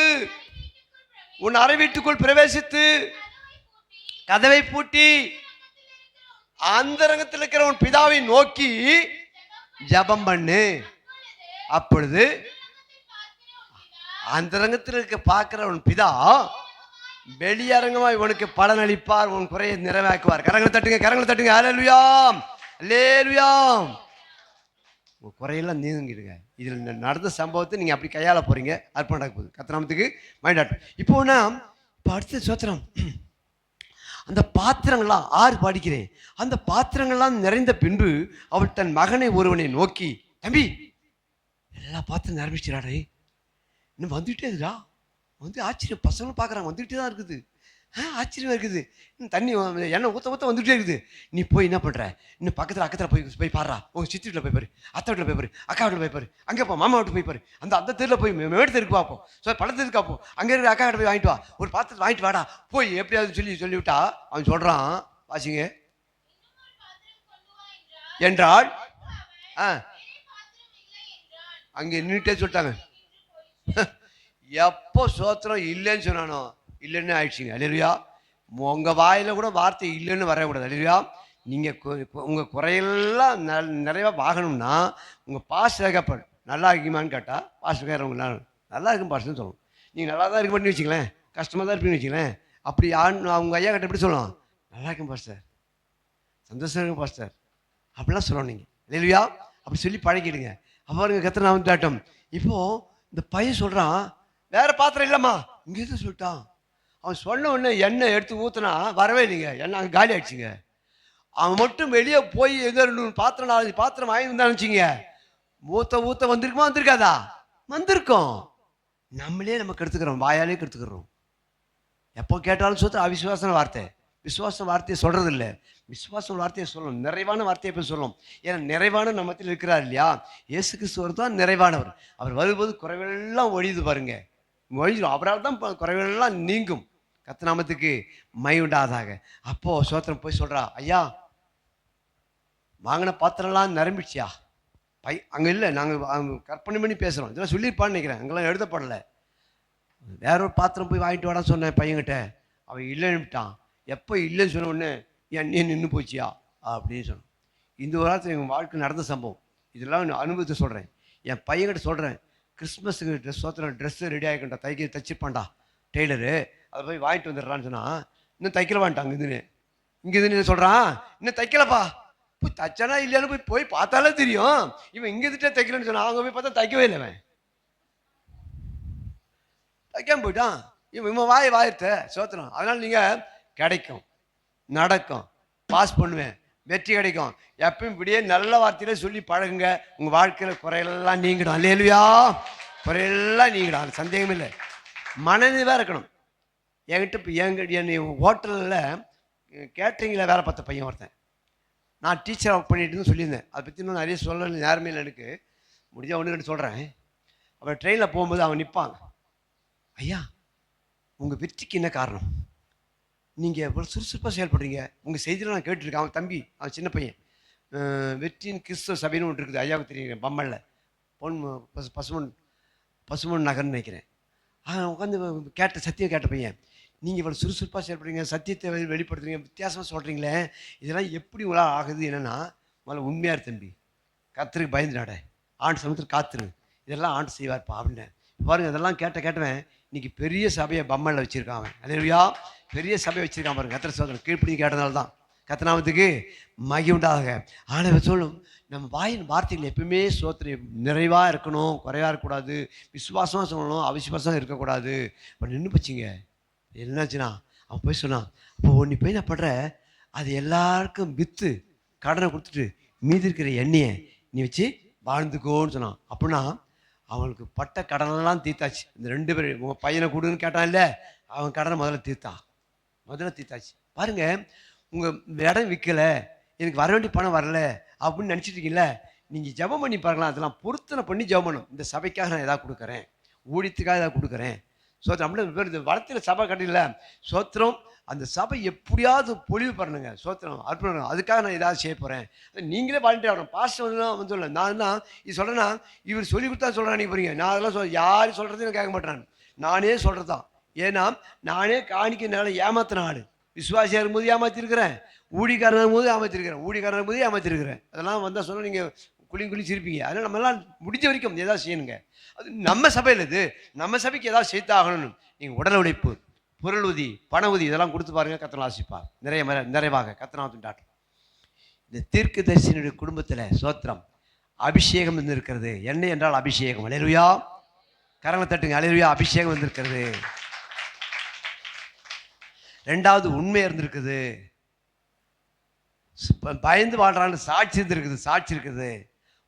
உன் அறை வீட்டுக்குள் பிரவேசித்து கதவை பூட்டி அந்தரங்கத்தில் இருக்கிற உன் பிதாவை நோக்கி ஜெபம் பண்ணு. அப்பொழுது அந்தரங்கத்தில் இருக்க பார்க்கிற உன் பிதா வெளியரங்கமாய் உனக்கு பலன் அளிப்பார், உன் குறையை நிறைவேற்றுவார். கரங்களை தட்டுங்க. அல்லேலூயா. அல்லேலூயா. உங்கள் குறையெல்லாம் நீங்கிடுங்க. இதில் நடந்த சம்பவத்தை நீங்கள் அப்படி கையாள போகிறீங்க. அர்ப்பணம் நடக்க போகுது. கர்த்தநாமத்துக்கு மைண்டாட்டும். இப்போ அடுத்த சோத்திரம். அந்த பாத்திரங்கள்லாம் 6 படிக்கிறேன். அந்த பாத்திரங்கள்லாம் நிறைந்த பின்பு அவள் தன் மகனை ஒருவனை நோக்கி, தம்பி எல்லா பாத்திரம் நிரம்பிச்சிடாடே, இன்னும் வந்துகிட்டே இருக்குதா? ஆச்சரியம். பசங்களும் பார்க்குறாங்க, வந்துகிட்டே தான் இருக்குது. ஆச்சரியமாக இருக்குது. தண்ணி எண்ணெய் ஊற்ற வந்துகிட்டே இருக்குது. நீ போய் என்ன பண்ணுற, இன்னும் அக்கத்தில் போய் பாடுறா. உங்கள் சித்தி வீட்டில் போய் பாரு, அத்தை வீட்டில் போய் பாரு, அக்கா வீட்டில் போய் பாரு, அங்கே போ, மாமா வீட்டு போய் பாரு, அந்த தெருவில் போய் மேடு தெருக்கு பார்ப்போம், பழத்தெருக்கு பார்ப்போம், அங்கே இருக்கிற அக்கா கிட்ட போய் வாங்கிட்டு வா, ஒரு பாத்திரத்தை வாங்கிட்டு வாடா போய் எப்படியாவது சொல்லிவிட்டா அவன் சொல்கிறான். வாசிங்க. என்றால் அங்கே நின்றுட்டே சொல்லிட்டாங்க. எப்போ சோத்திரம் இல்லைன்னு சொன்னானோ இல்லைன்னு ஆயிடுச்சுங்க. அல்லேலூயா. உங்கள் வாயில் கூட வார்த்தை இல்லைன்னு வரக்கூடாது. அல்லேலூயா. நீங்கள் உங்கள் குறையெல்லாம் நிறைவாக வாங்கணும்னா உங்கள் பாஸ்டர் கேட்பார், நல்லா இருக்குமான்னு கேட்டால் பாஸ்டர் கேட்குறவங்க நல்லா இருக்கும் பாஸ்டர்னு சொல்லணும். நீங்கள் நல்லா தான் இருக்க மாட்டேன்னு வச்சுங்களேன், கஷ்டமாக தான் இருப்பீங்கன்னு வச்சுங்களேன். அப்படி அவங்க ஐயா கிட்ட எப்படி சொல்லலாம், நல்லா இருக்கும் பாஸ்டர், சந்தோஷம் இருக்கும் பாஸ்டர் அப்படிலாம் சொல்லணும் நீங்கள். அல்லேலூயா. அப்படி சொல்லி பழகிடுங்க. அப்போ கர்த்தர் நாமம் தாட்டம். இப்போது இந்த பையன் சொல்கிறான், வேறு பாத்திரம் இல்லைம்மா, இங்கே தான் சொல்லிட்டான். அவன் சொன்ன உடனே எண்ணெய் எடுத்து ஊற்றினா வரவே இல்லைங்க, எண்ணெய் அங்கே காலி ஆகிடுச்சிங்க. அவன் மட்டும் வெளியே போய் எதோ 2 பாத்திரம் 4 பாத்திரம் வாங்கி வந்தான்னு வச்சுங்க, ஊற்ற வந்திருக்குமா வந்திருக்காதா? வந்திருக்கோம். நம்மளே நம்ம கெடுத்துக்கிறோம், வாயாலே கெடுத்துக்கிறோம். எப்போ கேட்டாலும் சோத்திரம் அவிசுவாசன வார்த்தை. விசுவாச வார்த்தையை சொல்றது இல்லை. விசுவாச வார்த்தையை சொல்லணும், நிறைவான வார்த்தையை போய் சொல்லணும். ஏன்னா நிறைவான நம்ம மத்தியில் இருக்கிறார் இல்லையா? இயேசு கிறிஸ்துவர் தான் நிறைவானவர். அவர் வரும்போது குறைவெல்லாம் ஒழியுது பாருங்க, ஒழிஞ்சிடும். அவரால் தான் குறைவெல்லாம் நீங்கும். கர்த்தர் நாமத்துக்கு மகிமை உண்டாதாக. அப்போ சோத்திரம் போய் சொல்றா, ஐயா வாங்கின பாத்திரம்லாம் நிரம்பிடுச்சியா? அங்கே இல்லை, நாங்கள் கற்பனை பண்ணி பேசுகிறோம். இதெல்லாம் சொல்லியிருப்பான்னு நினைக்கிறேன், அங்கெல்லாம் எழுதப்படலை. வேற ஒரு பாத்திரம் போய் வாங்கிட்டு வாடான்னு சொன்னேன் பையன்கிட்ட. அவன் இல்லைன்னுட்டான். எப்போ இல்லைன்னு சொன்ன உடனே என் நின்று போச்சியா அப்படின்னு சொன்னான். இந்த ஒரு வாரத்தில் எங்கள் வாழ்க்கை நடந்த சம்பவம். இதெல்லாம் அனுபவத்தை சொல்கிறேன். என் பையன்கிட்ட சொல்கிறேன், கிறிஸ்மஸுக்கு ட்ரெஸ்ஸு ரெடி ஆகிக்கிட்டா, தைச்சிருப்பான்டா டெய்லரு, அதை போய் வாங்கிட்டு வந்துடுறான்னு சொன்னால், இன்னும் தைக்கலவான்ட்டான். இங்கே சொல்கிறான், இன்னும் தைக்கலப்பா. போய் தைச்சானா இல்லையான்னு போய் பார்த்தாலே தெரியும். இவன் இங்கே இருந்துட்டே தைக்கலன்னு சொன்னான். அவங்க போய் பார்த்தா தைக்கவே இல்லை. அவன் தைக்காம போயிட்டான். இவன் வாயிட்ட சோத்திரம். அதனால் நீங்கள் கிடைக்கும், நடக்கும், பாஸ் பண்ணுவேன், வெற்றி கிடைக்கும். எப்பயும் இப்படியே நல்ல வார்த்தையில சொல்லி பழகுங்க. உங்கள் வாழ்க்கையில் குறையெல்லாம் நீங்கிடும். அல்லேலூயா, குறையெல்லாம் நீங்கிடும், அது சந்தேகம் இல்லை. மனநிறைவாக இருக்கணும். என்கிட்ட இப்போ என்னை ஹோட்டலில் கேட்ரிங்கில் வேலை பார்த்த பையன் ஒருத்தன், நான் டீச்சர் ஒர்க் பண்ணிட்டுன்னு சொல்லியிருந்தேன். அதை பற்றி இன்னும் நிறைய சொல்ல நேரமே இல்லை எனக்கு. முடிஞ்சால் ஒன்று ரெண்டு சொல்கிறேன். அவன் ட்ரெயினில் போகும்போது அவன் நிற்பாங்க. ஐயா உங்கள் வெற்றிக்கு என்ன காரணம்? நீங்கள் எவ்வளோ சுறுசுறுப்பாக செயல்படுறீங்க. உங்கள் செய்தியில் நான் கேட்டுருக்கேன். அவன் தம்பி, அவன் சின்ன பையன். வெற்றியின் கிறிஸ்தவ சபைன்னு ஒன்று இருக்குது, ஐயாவுக்கு தெரியுங்க, பம்மல்ல பசுமன் நகர்னு நினைக்கிறேன். அவன் உட்காந்து சத்தியம் கேட்ட பையன். நீங்கள் இவ்வளோ சுறுசுறுப்பாக செயல்படுறீங்க, சத்தியத்தை வெளிப்படுத்துறீங்க, வித்தியாசமாக சொல்கிறீங்களே, இதெல்லாம் எப்படி உங்களால் ஆகுது? என்னென்னா, முதல்ல உண்மையார் தம்பி, கர்த்தருக்கு பயந்துடாட, ஆண்டு சமயத்தில் காத்துரு, இதெல்லாம் ஆண்டு செய்வார்ப்பா அப்படின்னு பாருங்கள். அதெல்லாம் கேட்டவன் இன்னைக்கு பெரிய சபையை பம்மலில் வச்சுருக்கான். அவன் அல்லேலூயா, பெரிய சபையை வச்சுருக்கான் பாருங்க. கர்த்தர் சோதனை கீழ்ப்படி கேட்டனால தான். கர்த்தர் நாமத்துக்கு மகிமை உண்டாக. ஆனால் சொல்லும், நம்ம வாயின் வார்த்தைகள் எப்பவுமே சோத்திரம் நிறைவாக இருக்கணும், குறைவாக இருக்கக்கூடாது. விசுவாசமாக சொல்லணும், அவிசுவாசம் இருக்கக்கூடாது. இப்போ நின்று போச்சிங்க. என்னாச்சுன்னா அவன் போய் சொன்னான், அப்போ நீ போய் நான் படுற, அது எல்லாருக்கும் விற்று கடனை கொடுத்துட்டு மீதி இருக்கிற எண்ணெயை நீ வச்சு வாழ்ந்துக்கோன்னு சொன்னான். அப்படின்னா அவனுக்கு பட்ட கடனெல்லாம் தீர்த்தாச்சு. இந்த 2 பேர் உங்கள் பையனை கொடுன்னு கேட்டான் இல்லை, அவன் கடனை முதல்ல தீர்த்தாச்சு. பாருங்க, உங்கள் இடம் விற்கலை, எனக்கு வர வேண்டிய பணம் வரல அப்படின்னு நினச்சிட்டு இருக்கீங்கள, நீங்கள் ஜெபம் பண்ணி பாருங்களா. அதெல்லாம் பொருத்தனை பண்ணி ஜெபம் பண்ணணும். இந்த சபைக்காக நான் எதாவது கொடுக்குறேன், ஊழியத்துக்காக எதாவது கொடுக்குறேன். சோத்திரம் நம்மளே பேர் இந்த வளர்த்தியில் சபை கட்டில சோத்திரம், அந்த சபை எப்படியாவது பொழிவு பண்ணணுங்க. சோத்திரம் அர்ப்பணம், அதுக்காக நான் ஏதாவது செய்ய போகிறேன். நீங்களே வாலண்டியர் ஆகணும். பாஸ்டர் வந்து சொல்ல நான் தான் இது சொல்கிறேன்னா, இவர் சொல்லி கொடுத்தா சொல்கிறேன். நீங்கள் போறீங்க, நான் அதெல்லாம் யாரும் சொல்கிறதையும் கேட்க மாட்டேன், நானே சொல்கிறது தான். ஏன்னா நானே காணிக்கனால ஏமாத்தின ஆள். விசுவாசியாக இருக்கும்போது ஏமாற்றிருக்கிறேன், ஊழிக்காரன் போது ஏமாற்றிருக்கிறேன். அதெல்லாம் வந்தால் சொன்னால் நீங்கள் குழி சிரிப்பீங்க. அதனால் நம்மளாம் முடிஞ்ச வரைக்கும் ஏதாவது செய்யணுங்க. அது நம்ம சபையில், இது நம்ம சபைக்கு ஏதாவது செய்தாகணும்னு நீங்கள் உடல் உழைப்பு, பொருள் உதவி, பண உதவி இதெல்லாம் கொடுத்து பாருங்க. கர்த்தர் ஆசீர்வதிப்பார் நிறைவாக. கர்த்தர் டாக்டர் இந்த தீர்க்கதரிசியினுடைய குடும்பத்தில் சோத்திரம் அபிஷேகம் இருந்திருக்கிறது. என்ன என்றால் அபிஷேகம். அல்லேலூயா, கரங்களை தட்டுங்க. அல்லேலூயா, அபிஷேகம் இருந்திருக்கிறது. 2வது உண்மை இருந்திருக்குது. பயந்து வாழ்றான்னு சாட்சி இருக்குது.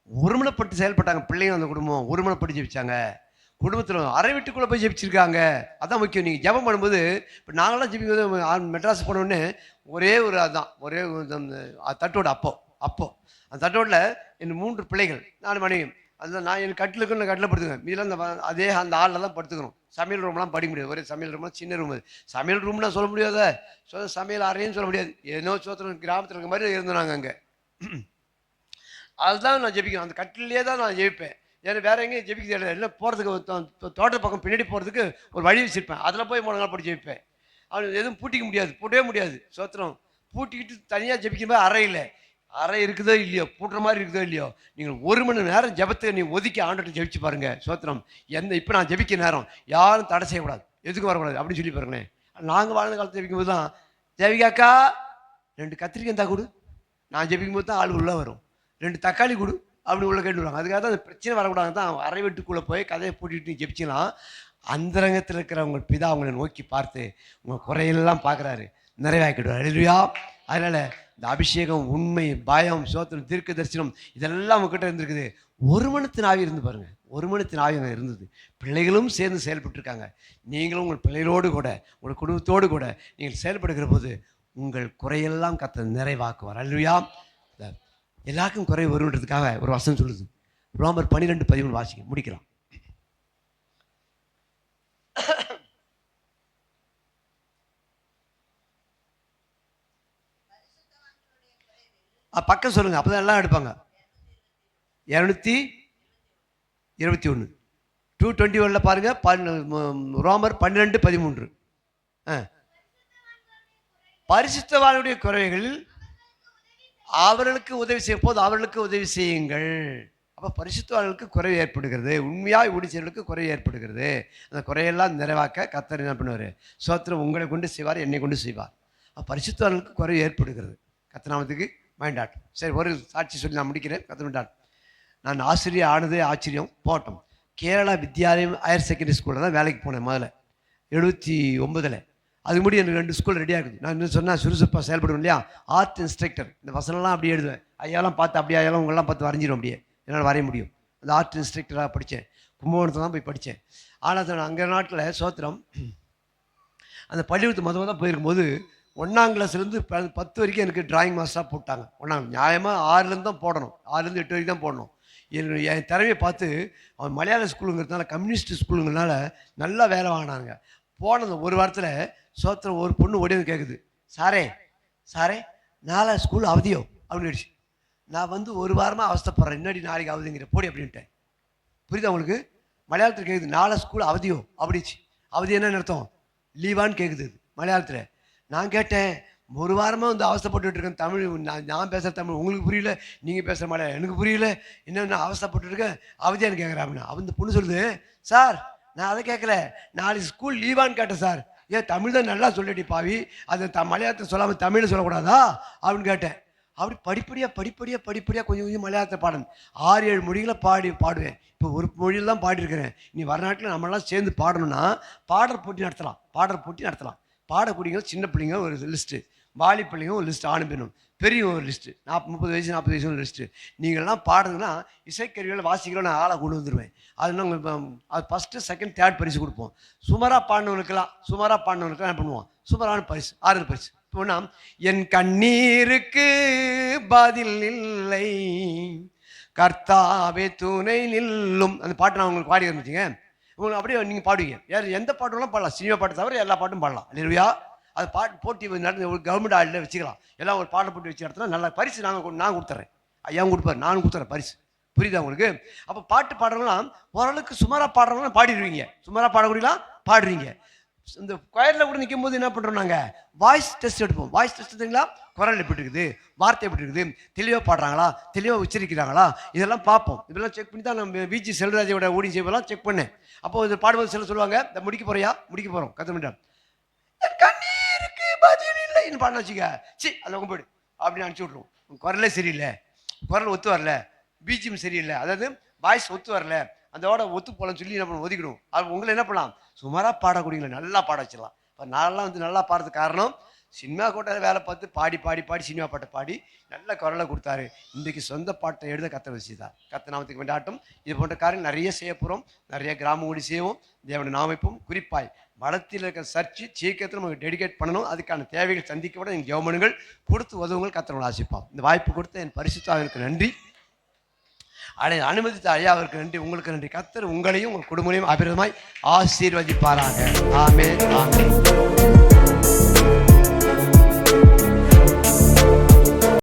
ஒருமனப்பட்டு செயல்பட்டாங்க பிள்ளைங்க. அந்த குடும்பம் ஒருமனப்பட்டு ஜெபிச்சாங்க. குடும்பத்தில் அரை வீட்டுக்குள்ளே போய் ஜெபிச்சிருக்காங்க. அதான் முக்கியம். நீங்கள் ஜெபம் பண்ணும்போது, இப்போ நாங்களாம் ஜெபிக்கும்போது மெட்ராஸ் போனோடனே ஒரே ஒரு அதுதான், ஒரே தட்டோடு அப்போ அந்த தட்டோடில் என் 3 பிள்ளைகள், 4 மனைவி. அதுதான் நான் எனக்கு கட்டிலுக்கு நான் கட்டில் படுத்துக்குவேன். இதெல்லாம் அதே அந்த ஆளில் தான் படுத்துக்கணும். சமையல் ரூம்லாம் படிக்க முடியாது. ஒரே சமையல் ரூம்லாம் சின்ன ரூம். சமையல் ரூம்னா சொல்ல முடியாத, சமையல் அறையும் சொல்ல முடியாது. ஏதோ சோத்திரம் கிராமத்தில் இருக்க மாதிரி இருந்தாங்க அங்கே. அதுதான் நான் ஜெபிக்கணும். அந்த கட்டிலே தான் நான் ஜெபிப்பேன். ஏன்னா வேற எங்கேயும் ஜெபிக்க தேவை இல்லை. போகிறதுக்கு தோட்ட பக்கம் பின்னாடி போகிறதுக்கு ஒரு வழி வச்சுருப்பேன். அதில் போய் முழங்கால் போட்டு ஜெபிப்பேன். அவன் எதுவும் பூட்டவே முடியாது. சோத்திரம் பூட்டிக்கிட்டு தனியாக ஜெபிக்கிற மாதிரி அறை இருக்குதோ இல்லையோ, பூட்டுற மாதிரி இருக்குதோ இல்லையோ, நீங்கள் 1 மணி நேரம் ஜெபத்தை நீ ஒதுக்கி ஆண்டுகிட்ட ஜெபிச்சு பாருங்க. சோத்திரம் இப்போ நான் ஜெபிக்க நேரம் யாரும் தடை செய்யக்கூடாது, எதுக்கும் வரக்கூடாது அப்படின்னு சொல்லி பாருங்களேன். நாங்கள் வாழ்ந்த காலத்தில் ஜெபிக்கும் போது தான், ஜெபிக்காக்கா 2 கத்திரிக்காய் இருந்தால் கொடு, நான் ஜெபிக்கும் போது தான் ஆள் உள்ளே வரும். 2 தக்காளி கொடு அப்படி உள்ள கேட்டுருவாங்க. அதுக்காக தான் அந்த பிரச்சனை வரக்கூடாது தான் அறை வீட்டுக்குள்ளே போய் கதையை பூட்டிட்டு ஜெபிச்சிக்கலாம். அந்தரங்கத்தில் இருக்கிற உங்கள் பிதா அவங்களை நோக்கி பார்த்து உங்கள் குறையெல்லாம் பார்க்குறாரு, நிறைவாக்கிடுவார். அல்லேலூயா. அதனால் இந்த அபிஷேகம், உண்மை, பயம், சோத்திரம், தீர்க்க தரிசனம் இதெல்லாம் உங்ககிட்ட இருந்திருக்குது. ஒருமனத்தின் ஆவி இருந்து பாருங்க. ஒருமனத்தின் ஆவி அங்கே இருந்தது. பிள்ளைகளும் சேர்ந்து செயல்பட்டுருக்காங்க. நீங்களும் உங்கள் பிள்ளைகளோடு கூட உங்கள் குடும்பத்தோடு கூட நீங்கள் செயல்படுகிற போது உங்கள் குறையெல்லாம் கர்த்தர் நிறைவாக்குவார். அல்லேலூயா. எல்லாருக்கும் குறை வருன்றதுக்காக ஒரு வசனம் சொல்லுது. ரோமர் 12:13 வாசிக்க முடிக்கலாம். பக்கம் சொல்லுங்க, அப்பதான் எல்லாம் எடுப்பாங்க. 221 221 பாருங்க. ரோமர் 12:13. பரிசுத்தவானுடைய குறைகளில் அவர்களுக்கு உதவி செய்யும் போது அவர்களுக்கு உதவி செய்யுங்கள். அப்போ பரிசுத்தவான்களுக்கு குறைவு ஏற்படுகிறது, உண்மையாக ஊழியர்களுக்கு குறைவு ஏற்படுகிறது. அந்த குறையெல்லாம் நிறைவாக்க கர்த்தர் என்ன பண்ணுவார்? ஸ்தோத்திரம் உங்களை கொண்டு செய்வார், என்னை கொண்டு செய்வார். பரிசுத்தவான்களுக்கு குறைவு ஏற்படுகிறது. கர்த்தநாமத்துக்கு மைண்டாட்டும். சரி, ஒரு சாட்சி சொல்லி நான் முடிக்கிறேன். கர்த்தர் நான் ஆசிரியர் ஆனதே ஆச்சரியம். போட்டோம். கேரளா வித்யாலயம் ஹையர் செகண்டரி ஸ்கூலில் தான் வேலைக்கு போனேன் முதல்ல 79. அது முடி எனக்கு 2 ஸ்கூல் ரெடியாக இருக்குது. நான் இன்னும் சொன்னால் சுறுசுறுப்பாக செயல்படுவேன் இல்லையா? Art instructor. இந்த வசனம்லாம் அப்படியே எழுதுவேன். ஐயாலாம் பார்த்து அப்படியே ஐயாலாம் உங்களெல்லாம் பார்த்து வரைஞ்சிடும். அப்படியே என்னால் வரைய முடியும். அந்த ஆர்ட் இன்ஸ்ட்ரக்டராக படித்தேன். கும்பகோணத்தை தான் போய் படித்தேன். ஆனால் அங்கே நாட்டில் சோத்திரம் அந்த பள்ளிக்கூடத்து முதல்ல போயிருக்கும்போது 1ஆம் கிளாஸ்லேருந்து 10 வரைக்கும் எனக்கு டிராயிங் மாஸ்டராக போட்டாங்க. 1ஆம் நியாயமாக 6லேருந்து தான் போடணும், 6லேருந்து 8 வரைக்கும் தான் போடணும். என் திறமையை பார்த்து அவன் மலையாள ஸ்கூலுங்கிறதுனால கம்யூனிஸ்ட் ஸ்கூலுங்கிறதுனால நல்லா வேலை வாங்கினாங்க. போனது ஒரு வாரத்தில் சோத்திரம் ஒரு பொண்ணு ஓடி வந்து கேட்குது, சாரே சாரே நாளை ஸ்கூல் அவதியோ அப்படின்னு. நான் வந்து ஒரு வாரமாக அவஸ்தைப்படுறேன், இன்னடி நாளைக்கு அவதிங்கிற போடி அப்படின்ட்டேன். புரியுதா உங்களுக்கு? மலையாளத்தில் கேட்குது நாளை ஸ்கூல் அவதியோ அப்படிச்சு. அவதி என்ன அர்த்தம்? லீவான்னு கேட்குது மலையாளத்தில். நான் கேட்டேன், ஒரு வாரமாக வந்து அவஸ்தைப்பட்டுட்டு இருக்கேன். தமிழ் நான் பேசுகிற தமிழ் உங்களுக்கு புரியல, நீங்கள் பேசுகிற மலையாளம் எனக்கு புரியல, என்ன அவஸ்தைப்பட்டு இருக்கேன், அவதியான்னு கேட்குறேன் அப்படின்னா. அந்த பொண்ணு சொல்லுது, சார் நான் அதை கேட்கல, நாளைக்கு ஸ்கூல் லீவான்னு கேட்டேன் சார். ஏன் தமிழ் தான் நல்லா சொல்லடி பாவி, அது மலையாளத்தை சொல்லாமல் தமிழில் சொல்லக்கூடாதா அப்படின்னு கேட்டேன். அப்படி படிப்படியாக கொஞ்சம் மலையாளத்தை பாடணும். 6-7 மொழிகளை பாடுவேன். இப்போ ஒரு மொழியில் தான் பாடிருக்கிறேன். நீ வரநாட்டில் நம்மளாம் சேர்ந்து பாடணும்னா பாடல் போட்டி நடத்தலாம். பாடக்கூடியவங்க சின்ன பிள்ளைங்க ஒரு லிஸ்ட்டு, வாலி பிள்ளைங்க ஒரு லிஸ்ட்டு, ஆணு பெண்ணும் பெரியவங்க ஒரு லிஸ்ட்டு, 30 வயசு 40 வயசு ஒரு லிஸ்ட்டு. நீங்கள்லாம் பாடுதுன்னா இசைக்கருவிகளை வாசிக்கிறோம், நான் ஆளை கொண்டு வந்துடுவேன். அதுனா அது ஃபஸ்ட்டு செகண்ட் தேர்ட் பரிசு கொடுப்போம். சுமாராக பாடினவனுக்கெல்லாம் என்ன பண்ணுவோம்? சுமாரான பரிசு 6 பரிசு. இப்போனா என் கண்ணீருக்கு பதில் இல்லை கர்த்தாவே துணை நில்லும், அந்த பாட்டு நான் உங்களுக்கு பாடி இருந்துச்சுங்க. உங்களுக்கு அப்படியே நீங்கள் பாடுவீங்க. எந்த பாட்டுலாம் பாடலாம், சினிமா பாட்டு தவிர எல்லா பாட்டும் பாடலாம். இல்லையா? அது பாட்டு போட்டி நடந்து ஒரு கவர்மெண்ட் ஆளில் வச்சுக்கலாம். எல்லாம் ஒரு பாட்டை போட்டி வச்சு இடத்துல நல்ல பரிசு நான் கொடுத்துட்றேன். ஐயாவும் கொடுப்பார், நானும் கொடுத்துறேன் பரிசு. புரியுதா உங்களுக்கு? அப்போ பாட்டு பாடுறவங்களாம் ஓரளவுக்கு சுமாராக பாடுறவங்களாம் பாடிடுவீங்க, சுமாராக பாடக்கூடியலாம் பாடுறீங்க. இந்த கொயரில் கூட நிற்கும் போது என்ன பண்ணுறோம், நாங்கள் வாய்ஸ் டெஸ்ட் எடுப்போம். வாய்ஸ் டெஸ்ட் எடுத்தீங்களா? குரல் எப்படி இருக்குது, வார்த்தை எப்படி இருக்குது, தெளிவாக பாடுறாங்களா, தெளிவாக உச்சரிக்கிறாங்களா, இதெல்லாம் பார்ப்போம். இதெல்லாம் செக் பண்ணி தான் நம்ம விஜி செல்வராஜோட ஓடி செய்வெல்லாம் செக் பண்ணேன். அப்போ இது பாடும்போது சில சொல்லுவாங்க, இந்த முடிக்க போகிறோம் கற்றுக்கிட்டேன், கண்ணீருக்கு பதில் இல்லைன்னு பாடின வச்சுக்க, சி அதில் கும்பிடு அப்படின்னு அனுப்பிச்சி விட்ருவோம். குரலே சரியில்லை, குரல் ஒத்து வரல, பிஜிஎம் சரியில்லை, அதாவது வாய்ஸ் ஒத்து வரல, அதோட ஒத்து போகலன்னு சொல்லி என்ன பண்ண ஒதுக்கிடும். அது உங்களை என்ன பண்ணலாம், சுமாராக பாடக்கூடியங்கள நல்லா பாட வச்சிடலாம். இப்போ நான்லாம் வந்து நல்லா பாடுறதுக்கு காரணம், சினிமா கோட்டையில் வேலை பார்த்து பாடி சினிமா பாட்டை பாடி நல்ல குரலை கொடுத்தாரு. இன்றைக்கு சொந்த பாட்டை எழுத கத்த வச்சுதான். கத்த நாமத்துக்கு வேண்டாட்டும். இது போன்ற காரியம் நிறைய செய்ய போகிறோம், நிறைய கிராம கூடி செய்வோம். தேவனை நாமைப்பும் குறிப்பாய் வளத்தில் இருக்கிற சர்ச்சு சீக்கிரத்தில் நமக்கு டெடிகேட் பண்ணணும். அதுக்கான தேவைகள் சந்திக்க விட நீங்கள் ஜெபமனுங்கள் கொடுத்து உதவுங்கள். கத்தவங்களை ஆசிப்பான். இந்த வாய்ப்பு கொடுத்த என் பரிசுத்தாவிற்கு நன்றி, அனுமதித்த ஐயாவிற்கு நன்றி, உங்களுக்கு நன்றி. கர்த்தர் உங்களையும் உங்கள் குடும்பத்தையும் அபிரதமாய் ஆசீர்வதிப்பாராக. ஆமென், ஆமென்.